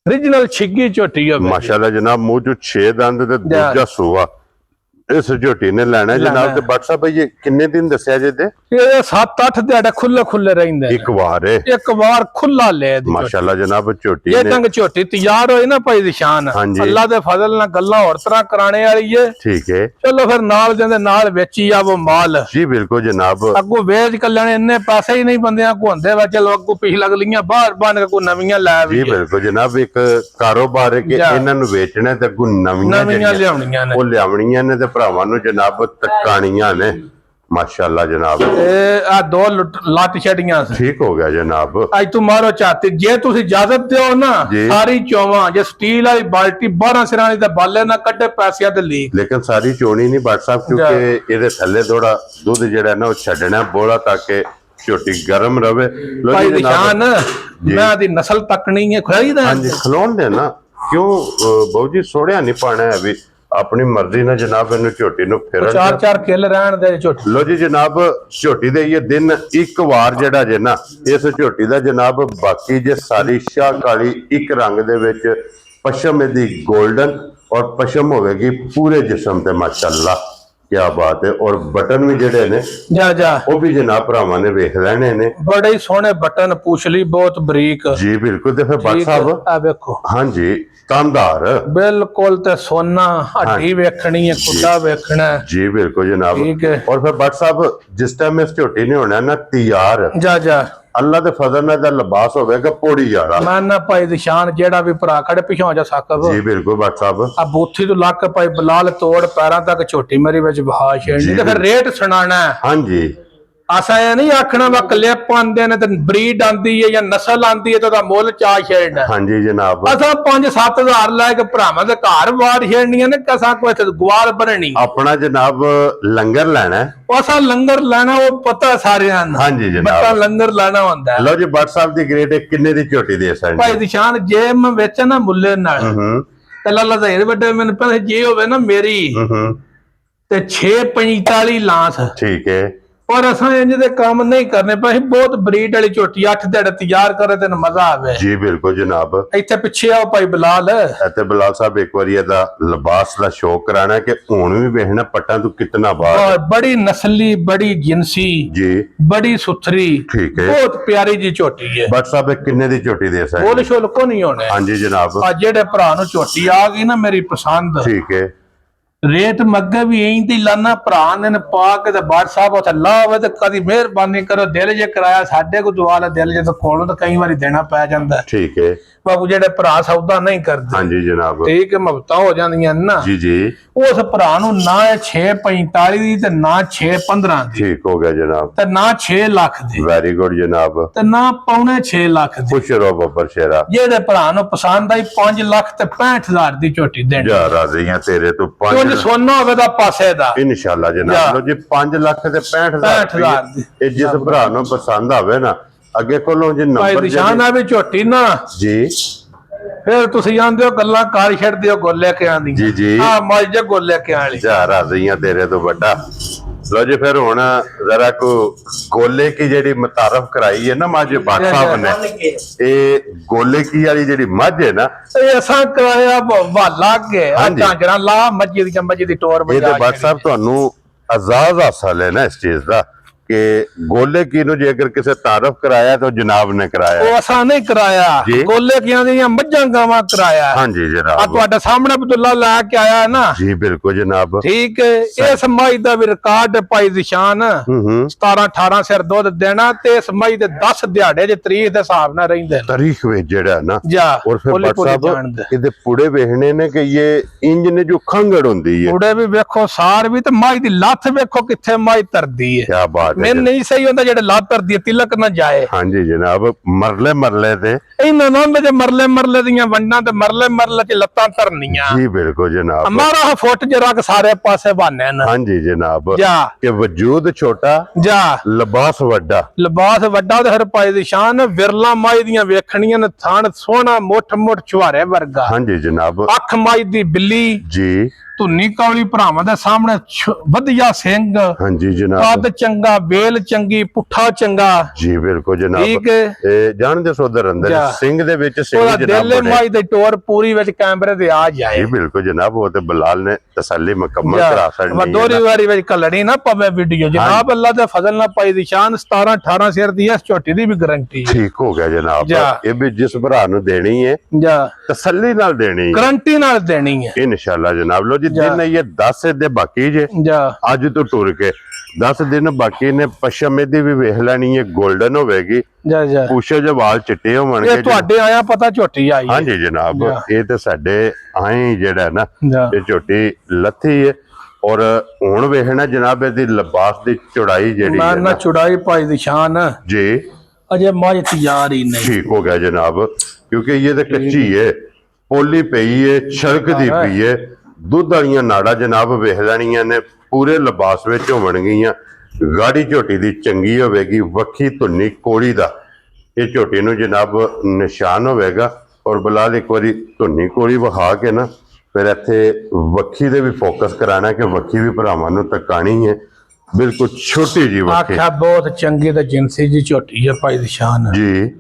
origignal ਛਿੱਗੀ ਝੋਟੀ ਹੋਵੇ ਮਾਸ਼ਾਅੱਲਾ ਜਨਾਬ ਮੂੰਹ ਚ 6 ਦੰਦ ਤੇ ਦੂਜਾ ਸੂਆ ਇਸ ਝੋਟੀ ਨੇ ਲੈਣਾ ਜਨਾਬ ਤੇ ਬੱਟ ਸਾਹਿਬ ਇਹ ਕਿੰਨੇ ਦਿਨ ਦੱਸਿਆ ਜੇ ਤੇ ਇਹ 7-8 ਦਿਹਾੜੇ ਖੁੱਲੇ ਰਹਿੰਦੇ ਇੱਕ ਵਾਰ ਖੁੱਲਾ ਲੈ ਦੀ ਮਾਸ਼ਾਅੱਲਾ ਜਨਾਬ ਝੋਟੀ ਇਹ ਟੰਗ ਝੋਟੀ ਤਿਆਰ ਹੋਈ ਨਾ ਭਾਈ ਦੀ ਸ਼ਾਨ ਅੱਲਾ ਦੇ ਫਜ਼ਲ ਨਾਲ ਗੱਲਾਂ ਹੋਰ ਤਰ੍ਹਾਂ ਕਰਾਣੇ ਵਾਲੀ ਏ ਠੀਕ ਹੈ ਚਲੋ ਫਿਰ ਨਾਲ ਜਾਂਦੇ ਨਾਲ ਵੇਚੀ ਆਵੋ ਮਾਲ ਜੀ ਬਿਲਕੁਲ ਜਨਾਬ ਅੱਗੋਂ ਵੇਚ ਕੱਲਣ ਇੰਨੇ ਪੈਸੇ ਹੀ ਨਹੀਂ ਬੰਦਿਆਂ ਕੋ ਹੁੰਦੇ ਵਾ ਚਲੋ ਅੱਗੋਂ ਪਿਛ ਲਗਲੀਆਂ ਬਾਹਰ ਬਣ ਕੇ ਕੋ ਨਵੀਆਂ ਲੈ ਜੀ ਬਿਲਕੁਲ ਜਨਾਬ ਇੱਕ ਕਾਰੋਬਾਰ ਹੈ ਕਿ ਇਹਨਾਂ ਨੂੰ ਵੇਚਣਾ ਤੇ ਅੱਗੋਂ ਨਵੀਆਂ ਲਿਆਉਣੀਆਂ ਨੇ ਉਹ ਲਿਆਉਣੀਆਂ ਨੇ ਤੇ ਭਰਾਵਾਂ ਨੂੰ ਜਨਾਬ ਤਕਾਣੀਆਂ ਨੇ ਮਾਸ਼ਾਅੱਲਾ ਜਨਾਬ ਇਹ ਆ 2 ਲੱਟ ਛੜੀਆਂ ਠੀਕ ਹੋ ਗਿਆ ਜਨਾਬ ਅੱਜ ਤੂੰ ਮਾਰੋ ਚਾਹਤੇ ਜੇ ਤੁਸੀਂ ਇਜਾਜ਼ਤ ਦਿਓ ਨਾ ਸਾਰੀ ਚੋਵਾਂ ਜੇ ਸਟੀਲ ਵਾਲੀ ਬਾਲਟੀ 12 ਸਿਰਾਂ ਵਾਲੀ ਤਾਂ ਬਾਲੇ ਨਾ ਕੱਢੇ ਪੈਸਿਆਂ ਤੇ ਲੀਕ ਲੇਕਿਨ ਸਾਰੀ ਚੋਣੀ ਨਹੀਂ ਬੱਟ ਸਾਹਿਬ ਕਿਉਂਕਿ ਇਹਦੇ ਥੱਲੇ ਥੋੜਾ ਦੁੱਧ ਜਿਹੜਾ ਨਾ ਉਹ ਛੱਡਣਾ ਬੋਲਾ ਤਾਂ ਕਿ ਝੋਟੀ ਗਰਮ ਰਵੇ ਭਾਈ ਨਿਸ਼ਾਨ ਮੈਂ ਦੀ ਨਸਲ ਤੱਕਣੀ ਹੈ ਖੁਆਈਦਾ ਹਾਂਜੀ ਖਲੋਣ ਦੇ ਨਾ ਕਿਉਂ ਬਾਊ ਜੀ ਸੋੜਿਆ ਨਹੀਂ ਪਾਣਾ ਹੈ ਵੀ ਆਪਣੀ ਮਰਜ਼ੀ ਨਾਲ ਜਨਾਬ ਇਹਨੂੰ ਝੋਟੀ ਨੂੰ ਫੇਰਨ 4 ਕਿੱਲ ਰਹਿਣ ਦੇ ਝੋਟੀ ਲੋ ਜੀ ਜਨਾਬ ਝੋਟੀ ਦੇ ਇਹ ਦਿਨ ਇੱਕ ਵਾਰ ਜਿਹੜਾ ਜੇ ਨਾ ਇਸ ਝੋਟੀ ਦਾ ਜਨਾਬ ਬਾਕੀ ਜੇ ਸਾਰੀ ਸ਼ਾਹ ਕਾਲੀ ਇੱਕ ਰੰਗ ਦੇ ਵਿੱਚ ਪਸ਼ਮ ਇਹਦੀ 골ਡਨ ਔਰ ਪਸ਼ਮ ਹੋਵੇਗੀ ਪੂਰੇ ਜਿਸਮ ਤੇ ਮਾਸ਼ਾਅੱਲਾ ਕੀ ਬਾਤ ਹੈ ਔਰ ਬਟਨ ਵੀ ਜਿਹੜੇ ਨੇ ਜਾ ਉਹ ਵੀ ਜਨਾਬ ਭਰਾਵਾਂ ਨੇ ਵੇਖ ਲੈਣੇ ਨੇ ਬੜੇ ਸੋਹਣੇ ਬਟਨ ਪੁਛਲੀ ਬਹੁਤ ਬਰੀਕ ਜੀ ਬਿਲਕੁਲ ਤੇ ਫਿਰ ਬੱਟ ਸਾਹਿਬ ਆ ਵੇਖੋ ਹਾਂਜੀ ਤਾਂਦਾਰ ਬਿਲਕੁਲ ਤੇ ਸੋਨਾ ਹੱਡੀ ਵੇਖਣੀ ਹੈ ਕੁੱਡਾ ਵੇਖਣਾ ਜੀ ਬਿਲਕੁਲ ਜਨਾਬ ਔਰ ਫਿਰ ਬੱਟ ਸਾਹਿਬ ਜਿਸ ਟਾਈਮ ਇਸ ਝੋਟੀ ਨੇ ਹੋਣਾ ਨਾ ਤਿਆਰ ਜਾ ਅੱਲਾ ਦੇ ਫਜ਼ਲ ਨਾਲ ਦਾ ਲਿਬਾਸ ਹੋਵੇਗਾ ਪੋੜੀ ਵਾਲਾ ਮੈਂ ਨਾ ਭਾਈ ਦੀ ਸ਼ਾਨ ਜਿਹੜਾ ਵੀ ਭਰਾ ਖੜੇ ਪਿਛੋਂ ਜਾ ਸਕਦਾ ਜੀ ਬਿਲਕੁਲ ਬੱਟ ਸਾਹਿਬ ਆ ਬੂਥੀ ਤੋਂ ਲੱਕ ਭਾਈ ਬਲਾਲ ਤੋੜ ਪੈਰਾਂ ਤੱਕ ਝੋਟੀ ਮੇਰੀ ਵਿੱਚ ਬਹਾ ਛੇੜਨੀ ਤੇ ਫਿਰ ਰੇਟ ਸੁਣਾਣਾ ਹਾਂਜੀ ਅਸਾਂ ਇਹ ਨਹੀਂ ਆਖਣਾ ਵਾ ਕਲਿੱਪ ਆਂਦੇ ਨੇ ਤੇ ਬਰੀਡ ਆਂਦੀ ਹੈ ਜਾਂ ਨਸਲ ਆਂਦੀ ਹੈ ਤੇ ਉਹਦਾ ਮੁੱਲ ਚਾ ਛੇੜਨਾ। ਹਾਂਜੀ ਜਨਾਬ। ਅਸਾਂ 5-7 ਹਜ਼ਾਰ ਲੈ ਕੇ ਭਰਾਵਾਂ ਦੇ ਘਰ ਵਾੜ ਛੇੜਨੀਆਂ ਨੇ, ਕਸਾਂ ਕੋਈ ਗਵਾਲ ਬਣਨੀ ਆਪਣਾ ਜਨਾਬ ਲੰਗਰ ਲੈਣਾ। ਅਸਾਂ ਲੰਗਰ ਲੈਣਾ, ਉਹ ਪਤਾ ਸਾਰਿਆਂ ਨੂੰ। ਹਾਂਜੀ ਜਨਾਬ। ਬੱਟਾ ਲੰਗਰ ਲੈਣਾ ਹੁੰਦਾ। ਲਓ ਜੀ WhatsApp ਦੀ ਗ੍ਰੇਡ ਕਿੰਨੇ ਦੀ ਝੋਟੀ ਦੇ ਸਕਦੇ ਭਾਈ ਨਿਸ਼ਾਨ ਜੇ ਮੈਂ ਵੇਚਾਂ ਨਾ ਮੁੱਲੇ ਨਾਲ ਤੇ ਲੱਲਾ ਦੇ ਵੱਡੇ ਮੈਨੂੰ ਪਤਾ ਜੇ ਹੋਵੇ ਨਾ ਮੇਰੀ ਤੇ 645 ਲਾਂਸ। ਠੀਕ ਹੈ। ਪਰ ਅਸਾਂ ਇੰਜ ਦੇ ਕੰਮ ਨਹੀਂ ਕਰਨੇ ਪਏ। ਬਹੁਤ ਬਰੀਡ ਵਾਲੀ ਝੋਟੀ 8 ਦਿਹਾੜੇ ਤਿਆਰ ਕਰੇ ਤੇ ਮਜ਼ਾ ਆਵੇ। ਜੀ ਬਿਲਕੁਲ ਜਨਾਬ। ਇੱਥੇ ਪਿੱਛੇ ਆਓ ਭਾਈ ਬਲਾਲ। ਅਤੇ ਬਲਾਲ ਸਾਹਿਬ ਇੱਕ ਵਾਰੀ ਇਹਦਾ ਲਿਬਾਸ ਦਾ ਸ਼ੌਕ ਕਰਾਣਾ ਕਿ ਹੁਣ ਵੀ ਵੇਖਣਾ ਪੱਟਾਂ ਤੋਂ ਕਿਤਨਾ ਬਾਹਰ। ਬੜੀ ਨਸਲੀ, ਬੜੀ ਜਿੰਸੀ ਜੀ, ਬੜੀ ਸੁਥਰੀ, ਠੀਕ ਹੈ, ਬਹੁਤ ਪਿਆਰੀ ਜੀ ਝੋਟੀ ਹੈ। ਬਟ ਸਾਹਿਬ ਕਿੰਨੇ ਦੀ ਝੋਟੀ ਦੇ ਸਕਦੇ? ਬੋਲ ਸ਼ੋਲ ਕੋ ਨਹੀਂ ਹੋਣੇ। ਹਾਂਜੀ ਜਨਾਬ। ਆ ਜਿਹੜੇ ਭਰਾ ਨੂੰ ਝੋਟੀ ਆ ਗਈ ਨਾ ਮੇਰੀ ਪਸੰਦ, ਠੀਕ ਹੈ, ਰੇਟ ਮੱਗੇ ਵੀ ਐਂ ਤੇ ਲਾਣਾ ਭਰਾ ਨੇ ਪਾ ਕੇ ਤੇ ਬਾੜ ਸਾਹਿਬ ਉੱਥੇ ਲਾ ਹੋਵੇ ਤੇ ਕਦੀ ਮਿਹਰਬਾਨੀ ਕਰੋ, ਦਿਲ ਜੇ ਕਰਾਇਆ ਸਾਡੇ ਕੋ ਦੁਆ ਲਾ, ਦਿਲ ਜੇ ਤਾਂ ਕੋਲੋਂ ਤਾਂ ਕਈ ਵਾਰੀ ਦੇਣਾ ਪੈ ਜਾਂਦਾ। ਠੀਕ ਹੈ ਬਾਬੂ ਜਿਹੜੇ ਭਰਾ ਸੌਦਾ ਨਹੀਂ ਕਰਦੇ, ਹਾਂਜੀ ਜਨਾਬ, ਠੀਕ ਹੈ, ਮੁਫਤਾਂ ਹੋ ਜਾਂਦੀਆਂ ਨਾ ਜੀ ਜੀ, ਉਸ ਭਰਾ ਨੂੰ ਨਾ 645 ਦੀ ਤੇ ਨਾ 615 ਦੀ, ਠੀਕ ਹੋ ਗਿਆ ਜਨਾਬ, ਤੇ ਨਾ 6 ਲੱਖ ਦੀ, ਵੈਰੀ ਗੁੱਡ ਜਨਾਬ, ਤੇ ਨਾ ਪੌਣੇ 6 ਲੱਖ ਦੀ। ਖੁਸ਼ ਰਹੋ ਬੱਬਰ ਸ਼ੇਰਾ। ਜਿਹੜੇ ਭਰਾ ਨੂੰ ਪਸੰਦ ਆਈ 5 ਲੱਖ ਤੇ 65,000 ਦੀ ਝੋਟੀ ਦੇਣੀ। ਜਾ ਰਾਜ਼ੀਆਂ ਤੇਰੇ ਤੋਂ ਕੁਝ 5 ਸੋਨਾ ਹੋਵੇ ਦਾ ਪਾਸੇ ਦਾ ਇਨਸ਼ਾਅੱਲਾ ਜਨਾਬ। ਲੋ ਜੀ 5 ਲੱਖ ਤੇ 65,000 ਦੀ। ਇਹ ਜਿਸ ਭਰਾ ਨੂੰ ਪਸੰਦ ਆਵੇ ਨਾ ਅੱਗੇ ਕੋਲੋਂ ਜੇ ਭਾਈ ਨੰਬਰ ਨਿਸ਼ਾਨ ਆ ਵੀ ਝੋਟੀ ਨਾ ਜੀ, ਫਿਰ ਤੁਸੀਂ ਆਂਦੇ ਹੋ ਗੱਲਾਂ ਕਰ ਛੱਡਦੇ ਹੋ ਗੋਲੇ ਕੇ ਆਂਦੀ ਜੀ ਜੀ, ਹਾਂ ਮੱਝ ਗੋਲੇ ਕੇ ਵਾਲੀ। ਜਾ ਰਾਜ਼ੀਆਂ ਤੇਰੇ ਤੋਂ ਵੱਡਾ। ਲੋ ਜੀ ਫਿਰ ਹੁਣ ਜ਼ਰਾ ਕੋ ਗੋਲੇ ਕੀ ਜਿਹੜੀ ਮੁਤਾਰਫ ਕਰਾਈ ਹੈ ਨਾ ਮੱਝ ਬਾਟ ਸਾਹਿਬ ਨੇ, ਇਹ ਗੋਲੇ ਕੀ ਵਾਲੀ ਜਿਹੜੀ ਮੱਝ ਹੈ ਨਾ, ਇਹ ਅਸਾਂ ਕਰਾਇਆ ਵਾਲਾ ਅੱਗੇ ਆ ਢਾਂਜਰਾ ਲਾ ਮੱਝ ਦੀ ਟੋਰ ਇਹ ਤੇ ਬਾਟ ਸਾਹਿਬ ਤੁਹਾਨੂੰ ਆਜ਼ਾਦ ਹਾਸਾ ਲੈਣਾ ਇਸ ਚੀਜ਼ ਦਾ ਕਿ ਗੋਲੇ ਕੀ ਨੂੰ ਜੇ ਅਗਰ ਕਿਸੇ ਤਾਰਫ ਕਰਾਇਆ ਤਾਂ ਜਨਾਬ ਨੇ ਕਰਾਇਆ। ਉਹ ਅਸਾਂ ਨਹੀਂ ਕਰਾਇਆ, ਗੋਲੇ ਕੀਆਂ ਦੀਆਂ ਮੱਝਾਂ ਗਾਵਾਂ ਕਰਾਇਆ। ਹਾਂਜੀ ਜਨਾਬ। ਆ ਤੁਹਾਡੇ ਸਾਹਮਣੇ ਅਬਦੁੱਲਾ ਲੈ ਕੇ ਆਇਆ ਨਾ। ਜੀ ਬਿਲਕੁਲ ਜਨਾਬ। ਠੀਕ ਹੈ। ਇਸ ਮੱਝ ਦਾ ਵੀ ਰਿਕਾਰਡ ਪਾਈ ਨਿਸ਼ਾਨ 17-18 ਸਿਰ ਦੁੱਧ ਦੇਣਾ ਤੇ ਇਸ ਮੱਝ ਦੇ 10 ਦਿਹਾੜੇ ਜੇ ਤਰੀਕ ਦੇ ਹਿਸਾਬ ਨਾਲ ਰਹਿੰਦੇ ਤਾਰੀਖ ਵਿੱਚ ਜਿਹੜਾ ਨਾ ਜਾ ਔਰ ਫਿਰ ਬਾਟ ਸਾਹਿਬ ਇਹਦੇ ਪੁੜੇ ਵੇਖਣੇ ਨੇ ਕਿ ਇਹ ਇੰਜ ਨੇ ਜੋ ਖੰਗੜ ਹੁੰਦੀ ਹੈ। ਪੁੜੇ ਵੀ ਵੇਖੋ, ਸਾਰ ਵੀ, ਤੇ ਮੱਝ ਦੀ ਲੱਥ ਵੇਖੋ ਕਿੱਥੇ ਮੱਝ ਤਰਦੀ ਹੈ। ਕੀ ਬਾਤ ਹੈ। ਮੈਨੂੰ ਨਹੀਂ ਸਹੀ ਹੁੰਦਾ ਜਿਹੜੇ ਲੱਤ ਤਰਦੀ ਤਿਲਕ ਨਾ ਜਾਏ। ਹਾਂਜੀ ਜਨਾਬ। ਮਰਲੇ ਮਰਲੇ ਤੇ ਇਹਨਾਂ ਨੂੰ ਜੇ ਮਰਲੇ ਦੀਆਂ ਵੰਡਾਂ ਤੇ ਮਰਲੇ ਚ ਲੱਤਾਂ ਧਰਨੀਆਂ। ਜੀ ਬਿਲਕੁਲ ਜਨਾਬ। ਹਮਾਰਾ ਫੁੱਟ ਜਰਾ ਕੇ ਸਾਰੇ ਪਾਸੇ ਬਾਨੇ ਨੇ। ਹਾਂਜੀ ਜਨਾਬ। ਜਾ ਕਿ ਵਜੂਦ ਛੋਟਾ, ਜਾ ਲਿਬਾਸ ਵੱਡਾ। ਲਿਬਾਸ ਵੱਡਾ ਤੇ ਹਰ ਪਾਈ ਦੀ ਸ਼ਾਨ। ਵਿਰਲਾ ਮਾਈ ਦੀਆਂ ਵੇਖਣੀਆਂ ਨੇ, ਥਾਣ ਸੋਹਣਾ ਮੁੱਠ ਛੁਹਾਰੇ ਵਰਗਾ। ਹਾਂਜੀ ਜਨਾਬ। ਅੱਖ ਮਾਈ ਦੀ ਬਿੱਲੀ ਜੀ, ਧੁੰਨੀ ਕੌਲੀ ਭਰਾਵਾਂ ਦੇ ਸਾਹਮਣੇ ਵਧੀਆ ਸਿੰਘ। ਹਾਂਜੀ ਜਨਾਬ। ਕੱਦ ਚੰਗਾ, ਵੇਲ ਚੰਗੀ, ਪੁੱਠਾ ਚੰਗਾ। ਜੀ ਬਿਲਕੁਲ ਜਨਾਬ। ਠੀਕ ਹੈ। ਇਹ ਜਾਣਦੇ ਸੋਦਰ ਅੰਦਰ ਸਿੰਘ ਦੇ ਵਿੱਚ ਸਿੰਘ ਜਨਾਬ ਦਿਲ ਮਾਈ ਦੇ ਟੋਰ ਪੂਰੀ ਵਿੱਚ ਕੈਮਰੇ ਦੇ ਆ ਜਾਏ। ਜੀ ਬਿਲਕੁਲ ਜਨਾਬ। ਉਹ ਤੇ ਬਲਾਲ ਨੇ ਤਸੱਲੀ ਮੁਕੰਮਲ ਕਰਾ ਛੱਡਣੀ ਹੈ। ਦੋਰੀ ਵਾਰੀ ਵਿੱਚ ਕਲੜੀ ਨਾ ਪਵੇ ਵੀਡੀਓ ਜਨਾਬ। ਅੱਲਾ ਦੇ ਫਜ਼ਲ ਨਾਲ ਪਾਈ ਦੀ ਸ਼ਾਨ 17-18 ਸਿਰ ਦੀ ਇਸ ਝੋਟੀ ਦੀ ਵੀ ਗਾਰੰਟੀ। ਠੀਕ ਹੋ ਗਿਆ ਜਨਾਬ। ਇਹ ਵੀ ਜਿਸ ਭਰਾ ਨੂੰ ਦੇਣੀ ਹੈ ਜਾ ਤਸੱਲੀ ਨਾਲ ਦੇਣੀ ਹੈ, ਗਾਰੰਟੀ ਨਾਲ ਦੇਣੀ ਹੈ ਇਨਸ਼ਾਅੱਲਾ ਜਨਾਬ। ਲੋ ਜੀ ਦਿਨ ਇਹ 10 ਦੇ ਬਾਕੀ ਜੇ ਅੱਜ ਤੋਂ ਟੁਰ ਕੇ 10 ਦਿਨ ਬਾਕੀ ਨੇ। ਪਸ਼ਮ ਇਹਦੀ ਵੀ ਵੇਖ ਲੈਣੀ ਹੈ, 골ਡਨ ਹੋਵੇਗੀ। ਜਾ ਪੁੱਛੋ ਜੇ ਵਾਲ ਚਿੱਟੇ ਹੋਣਗੇ। ਇਹ ਤੁਹਾਡੇ ਆਇਆ ਪਤਾ ਝੋਟੀ ਆਈ। ਹਾਂਜੀ ਜਨਾਬ। ਇਹ ਤੇ ਸਾਡੇ ਆਏ ਜਿਹੜਾ ਨਾ ਇਹ ਝੋਟੀ ਲੱਥੀ ਹੈ। ਔਰ ਹੁਣ ਵੇਖਣਾ ਜਨਾਬ ਇਹਦੀ ਲਿਬਾਸ ਦੀ ਚੌੜਾਈ ਜਿਹੜੀ ਹੈ ਨਾ ਚੌੜਾਈ ਪਾਈ ਦੀ ਸ਼ਾਨ ਜੀ ਅਜੇ ਮੱਝ ਤਿਆਰ ਹੀ ਨਹੀਂ। ਠੀਕ ਹੋ ਗਿਆ ਜਨਾਬ। ਕਿਉਂਕਿ ਇਹ ਤਾਂ ਕੱਚੀ ਹੈ, ਪੋਲੀ ਪਈ ਹੈ, ਛਲਕਦੀ ਪਈ ਹੈ। ਦੁੱਧ ਵਾਲੀਆਂ ਨਾੜਾਂ ਜਨਾਬ ਵੇਖ ਲੈਣੀਆਂ ਨੇ, ਪੂਰੇ ਲਿਬਾਸ ਵਿੱਚ ਹੋਣਗੀਆਂ। ਗਾੜੀ ਝੋਟੀ ਦੀ ਚੰਗੀ ਹੋਵੇਗੀ, ਵੱਖੀ ਧੁੰਨੀ ਕੋੜੀ ਦਾ ਇਹ ਝੋਟੀ ਨੂੰ ਜਨਾਬ ਨਿਸ਼ਾਨ ਹੋਵੇਗਾ। ਔਰ ਬਲਾਲ ਇੱਕ ਵਾਰੀ ਧੁੰਨੀ ਕੋੜੀ ਵਿਖਾ ਕੇ ਨਾ ਫਿਰ ਇੱਥੇ ਵੱਖੀ ਦੇ ਵੀ ਫੋਕਸ ਕਰਾਣਾ ਕਿ ਵੱਖੀ ਵੀ ਭਰਾਵਾਂ ਨੂੰ ਤਕਾਣੀ ਹੈ। ਬਿਲਕੁਲ ਛੋਟੀ ਜੀ ਵੱਖੀ। ਆਖਿਆ ਬਹੁਤ ਚੰਗੀ ਤੇ ਜਿੰਸੀ ਜੀ ਝੋਟੀ ਹੈ ਭਾਈ ਦੀ ਸ਼ਾਨ ਜੀ,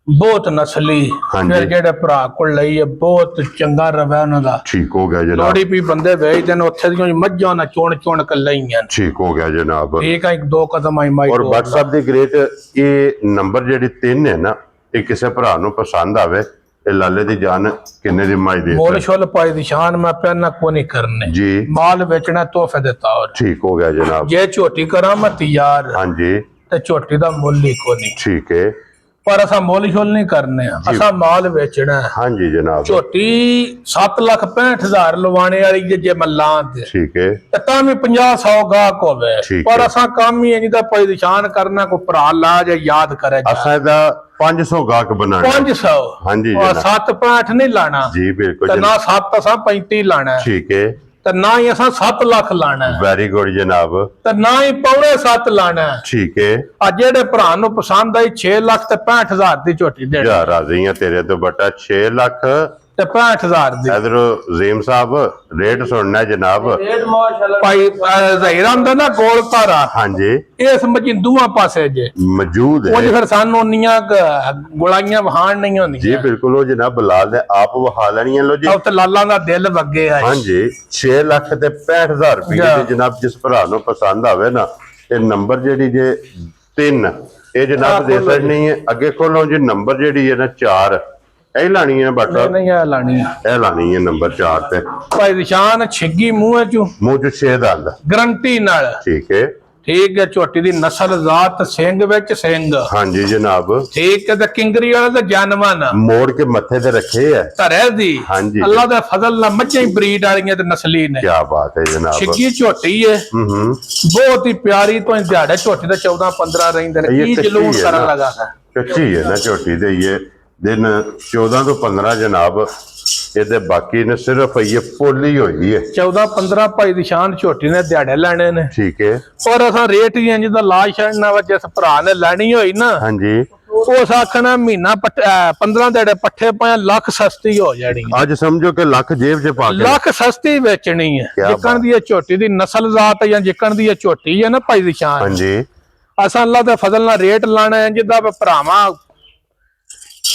ਬਹੁਤ ਨਸਲੀ। ਫਿਰ ਜਿਹੜੇ ਭਰਾ ਕੋਲ ਲਈ ਹੈ ਬਹੁਤ ਚੰਗਾ ਰਵੈ ਉਹਨਾਂ ਦਾ। ਠੀਕ ਹੋ ਗਿਆ ਜਨਾਬ। ਲੋੜੀ ਵੀ ਬੰਦੇ ਵੇਚਦੇ ਨੇ ਉੱਥੇ ਦੀਆਂ ਮੱਝਾਂ ਨਾ ਚੋਣ ਕੇ ਲਈਆਂ। ਠੀਕ ਹੋ ਗਿਆ ਜਨਾਬ। ਠੀਕ ਹੈ। 1-2 ਕਦਮ ਆਈ ਮਾਈ। ਔਰ WhatsApp ਦੀ ਗ੍ਰੇਟ ਇਹ ਨੰਬਰ ਜਿਹੜੀ 3 ਹੈ ਨਾ, ਇਹ ਕਿਸੇ ਭਰਾ ਨੂੰ ਪਸੰਦ ਆਵੇ ਇਹ ਲਾਲੇ ਦੀ ਜਾਨ ਕਿੰਨੇ ਦੀ ਮਾਈ ਦੇ ਮੋਲ ਸ਼ੋਲ ਪਾਈ ਦੀ ਸ਼ਾਨ ਮੈਂ ਪਹਿਨਾ ਕੋ ਨਹੀਂ ਕਰਨੇ ਜੀ। ਮਾਲ ਵੇਚਣਾ ਤੋਹਫੇ ਦੇ ਤੌਰ। ਠੀਕ ਹੋ ਗਿਆ ਜਨਾਬ। ਜੇ ਝੋਟੀ ਕਰਾਂ ਮੈਂ ਤਿਆਰ। ਹਾਂਜੀ। ਤੇ ਝੋਟੀ ਦਾ ਮੁੱਲ ਹੀ ਕੋ ਨਹੀਂ। ਠੀਕ ਹੈ। ਪਰ ਅਸਾਂ ਮੁੱਲ ਛੁੱਲ ਨਹੀਂ ਕਰਨੇ ਆ, ਅਸਾਂ ਮਾਲ ਵੇਚਣਾ ਹੈ। ਹਾਂਜੀ ਜਨਾਬ। ਝੋਟੀ 7,65,000 ਲਵਾਣੇ ਵਾਲੀ ਜੇ ਮੱਲਾਂ ਤੇ ਠੀਕ ਹੈ। ਤੇ ਤਾਂ ਵੀ 50-100 ਗਾਹਕ ਹੋਵੇ, ਠੀਕ ਪਰ ਹੈ। ਅਸਾਂ ਕੰਮ ਹੀ ਨਹੀਂ ਤਾਂ ਪਰੇਸ਼ਾਨ ਕਰਨਾ, ਕੋਈ ਭਰਾ ਲਾ ਜਾਂ ਯਾਦ ਕਰੇ ਅਸਾਂ ਦਾ 500 ਗਾਹਕ ਬਣਾਣਾ। 500 ਹਾਂਜੀ ਔਰ ਜਨਾਬ। 7-65 ਨਹੀਂ ਲਾਣਾ ਜੀ ਬਿਲਕੁਲ ਤੇ ਜਨਾਬ। ਨਾ 7 ਅਸਾਂ 35 ਲਾਣਾ ਠੀਕ ਹੈ। ਤੇ ਨਾ ਹੀ ਅਸਾਂ 7 ਲੱਖ ਲਾਣਾ ਵੈਰੀ ਗੁੱਡ ਜਨਾਬ। ਤੇ ਨਾ ਹੀ ਪੌਣੇ 7 ਲਾਣਾ। ਠੀਕ ਹੈ। ਆ ਜਿਹੜੇ ਭਰਾ ਨੂੰ ਪਸੰਦ ਆਈ 6,65,000 ਦੀ ਝੋਟੀ ਦੇ ਯਾਰ ਰਾਜ਼ੀ ਆ ਤੇਰੇ ਤੋਂ ਬਟਾ 6 ਲੱਖ ਤੇ 65,000 ਦੀ। ਇਧਰ ਜ਼ੀਮ ਸਾਹਿਬ ਰੇਟ ਸੁਣਨਾ ਜਨਾਬ। ਰੇਟ ਮਾਸ਼ਾਅੱਲਾ ਭਾਈ ਜ਼ਹੀਰਾ ਹੁੰਦਾ ਨਾ ਗੋਲ ਤਾਰਾ, ਹਾਂਜੀ ਇਸ ਮਜਿੰਦੂਆਂ ਪਾਸੇ ਜੇ ਮੌਜੂਦ ਉਹ ਹੈ। ਫਿਰ ਸਾਨੂੰ ਉਨੀਆਂ ਗੁਲਾਈਆਂ ਵਹਾਣ ਨਹੀਂ ਜੀ ਹੁੰਦੀਆਂ। ਬਿਲਕੁਲ ਉਹ ਜਨਾਬ ਬਲਾਲ ਨੇ ਆਪ ਵਹਾ ਲੈਣੀਆਂ ਲੋ ਜੀ। ਉਹ ਤੇ ਲਾਲਾਂ ਦਾ ਦਿਲ ਵੱਗੇ ਆ। ਹਾਂਜੀ 6 ਲੱਖ ਤੇ 65,000 ਰੁਪਏ ਜਾ। ਦੀ ਜਨਾਬ ਜਿਸ ਭਰਾ ਨੂੰ ਪਸੰਦ ਆਵੇ ਨਾ ਤੇ ਨੰਬਰ ਜਿਹੜੀ ਜੇ 3 ਇਹ ਜਨਾਬ ਦੇ ਸਕਣੀ ਹੈ। ਅੱਗੇ ਖੋਲੋ ਜੀ ਨੰਬਰ ਜਿਹੜੀ ਹੈ ਨਾ 4 ਇਹ ਲਾਣੀ ਹੈ ਬਟਾ। ਨਹੀਂ ਆ ਲਾਣੀ ਇਹ ਲਾਣੀ ਹੈ ਨੰਬਰ 4 ਤੇ ਭਾਈ ਨਿਸ਼ਾਨ ਛਿੱਗੀ ਮੂੰਹ ਚੋਂ ਮੂੰਹ ਚ 6 ਦੰਦ। ਗਰੰਟੀ ਨਾਲ। ਠੀਕ ਹੈ। ਠੀਕ ਹੈ। ਝੋਟੀ ਦੀ ਨਸਲ ਜ਼ਾਤ ਸਿੰਘ ਵਿੱਚ ਸਿੰਘ। ਹਾਂਜੀ ਜਨਾਬ। ਠੀਕ ਹੈ। ਤੇ ਕਿੰਗਰੀ ਵਾਲਾ ਤਾਂ ਜਾਨਵਨ ਮੋੜ ਕੇ ਮੱਥੇ ਤੇ ਰੱਖੇ ਹੈ। ਧਰੇ ਦੀ ਹਾਂਜੀ। ਅੱਲਾ ਦਾ ਫਜ਼ਲ ਨਾਲ ਮੱਝਾਂ ਹੀ ਬਰੀਡ ਵਾਲੀਆਂ ਤੇ ਨਸਲੀ ਨੇ। ਕੀ ਬਾਤ ਹੈ ਜਨਾਬ। ਛਿੱਗੀ ਝੋਟੀ ਹੈ ਬਹੁਤ ਹੀ ਪਿਆਰੀ। ਤੋਂ ਦਿਹਾੜੇ ਝੋਟੀ ਦਾ 14-15 ਰਹਿੰਦੇ ਨੇ। ਇਹ ਕੀ ਕੱਚੀ ਜਲੂਸ ਹੈ ਕਰਨ ਨਾ। ਲਗਾ ਹੈ। ਕੱਚੀ ਹੈ ਨਾ ਝੋਟੀ ਦੇ ਇਹ ਦਿਨ 14 ਤੋਂ 15 ਜਨਾਬ। ਇਹਦੇ ਬਾਕੀ ਨੇ ਸਿਰਫ ਇਹ ਪੋਲੀ ਹੋਈ ਹੈ। 14-15 ਭਾਈ ਨਿਸ਼ਾਨ ਝੋਟੀ ਨੇ ਦਿਹਾੜੇ ਲੈਣੇ ਨੇ। ਠੀਕ ਹੈ। ਔਰ ਅਸਾਂ ਰੇਟ ਹੀ ਇੰਜ ਦਾ ਲਾਜ ਛੱਡਣਾ ਵਾ। ਜਿਸ ਭਰਾ ਨੇ ਲੈਣੀ ਹੋਈ ਨਾ ਹਾਂਜੀ ਉਸ ਆਖਣਾ ਮਹੀਨਾ 15 ਦਿਹਾੜੇ ਪੱਠੇ ਪਾਇਆ ਲੱਖ ਸਸਤੀ ਹੋ ਜਾਣੀ ਹੈ। ਅੱਜ ਸਮਝੋ ਕਿ ਲੱਖ ਜੇਬ 'ਚ ਪਾ ਕੇ ਲੱਖ ਸਸਤੀ ਵੇਚਣੀ ਹੈ। ਕਿਆ ਜਿੱਕਣ ਦੀ ਇਹ ਝੋਟੀ ਦੀ ਨਸਲ ਜ਼ਾਤ ਹੈ ਜਾਂ ਜਿੱਕਣ ਦੀ ਇਹ ਝੋਟੀ ਹੈ ਨਾ ਭਾਈ ਨਿਸ਼ਾਨ। ਹਾਂਜੀ ਅਸਾਂ ਅੱਲਾ ਦੇ ਫਜ਼ਲ ਨਾਲ ਰੇਟ ਲਾਣਾ ਹੈ ਜਿੱਦਾਂ ਭਰਾਵਾਂ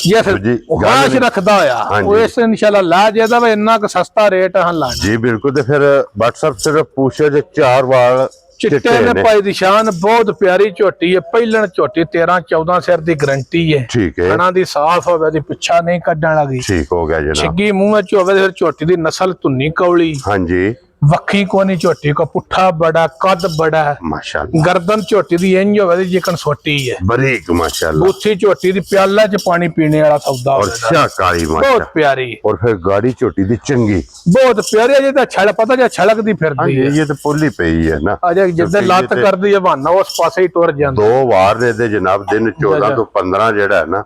ਜਿਸ ਜੀ, ਹੋਸ਼ ਰੱਖਦਾ ਹੋਇਆ ਉਹ ਇਸ ਇਨਸ਼ਾਅੱਲਾ ਲਾ ਜਾਦਾ ਵਾ। ਇੰਨਾ ਕੁ ਸਸਤਾ ਰੇਟ ਹਾਂ ਲਾਣਾ ਜੀ ਬਿਲਕੁਲ। ਤੇ ਫਿਰ WhatsApp ਸਿਰਫ ਪੁੱਛੇ ਜੇ 4 ਵਾਲ ਚਿੱਟੇ ਨੇ ਭਾਈ ਨਿਸ਼ਾਨ। ਬਹੁਤ ਪਿਆਰੀ ਝੋਟੀ ਹੈ। ਪਹਿਲਣ ਝੋਟੀ 13-14 ਸਿਰ ਦੀ ਗਰੰਟੀ ਹੈ। ਠੀਕ ਹੈ। ਖਾਣਾ ਦੀ ਸਾਫ਼ ਹੋਵੇ ਦੀ ਪਿੱਛਾ ਨਹੀਂ ਕੱਢਣ ਲੱਗੀ। ਠੀਕ ਹੋ ਗਿਆ ਜਨਾਬ। ਛਿੱਗੀ ਮੂੰਹ ਵਿੱਚ ਹੋਵੇ ਤੇ ਫਿਰ ਝੋਟੀ ਦੀ ਨਸਲ ਧੁੰਨੀ ਕੌਲੀ ਹਾਂਜੀ ਵੱਖੀ ਕੋਨੀ ਝੋਟੀ ਕੋ ਪੁੱਠਾ ਬੜਾ ਕੱਦ ਬੜਾ ਮਾਸ਼ਾਅੱਲਾ। ਗਰਦਨ ਝੋਟੀ ਦੀ ਇੰਜ ਹੋਵੇ ਜਿਕਣ ਛੋਟੀ ਹੈ। ਬਰੀਕ ਮਾਸ਼ਾਅੱਲਾ। ਬੂਥੀ ਝੋਟੀ ਦੀ ਪਿਆਲਾ ਚ ਪਾਣੀ ਪੀਣੇ ਵਾਲਾ ਸੌਦਾ ਔਰ ਹੋਵੇ। ਸ਼ਾਕਾਰੀ ਬਹੁਤ ਮਾਸ਼ਾਅੱਲਾ। ਪਿਆਰੀ और फिर गाड़ी छोटी दी चंगी। ਬਹੁਤ ਪਿਆਰੀ ਜੇ ਤਾਂ ਛੜ ਪਤਾ ਜੇ ਛਲਕਦੀ ਫਿਰਦੀ ਹੈ। ये तो पुली पे ही है ना। ਅਜੇ ਜਿੱਦਾਂ ਲੱਤ ਕਰਦੀ ਹੈ ਬਹਾਨਾ ਉਸ ਪਾਸੇ ਹੀ ਟੁਰ ਜਾਂਦਾ। 2 ਵਾਰ ਦੇ ਜਨਾਬ ਦਿਨ 14 ਤੋਂ 15 ਜਿਹੜਾ ਹੈ ਨਾ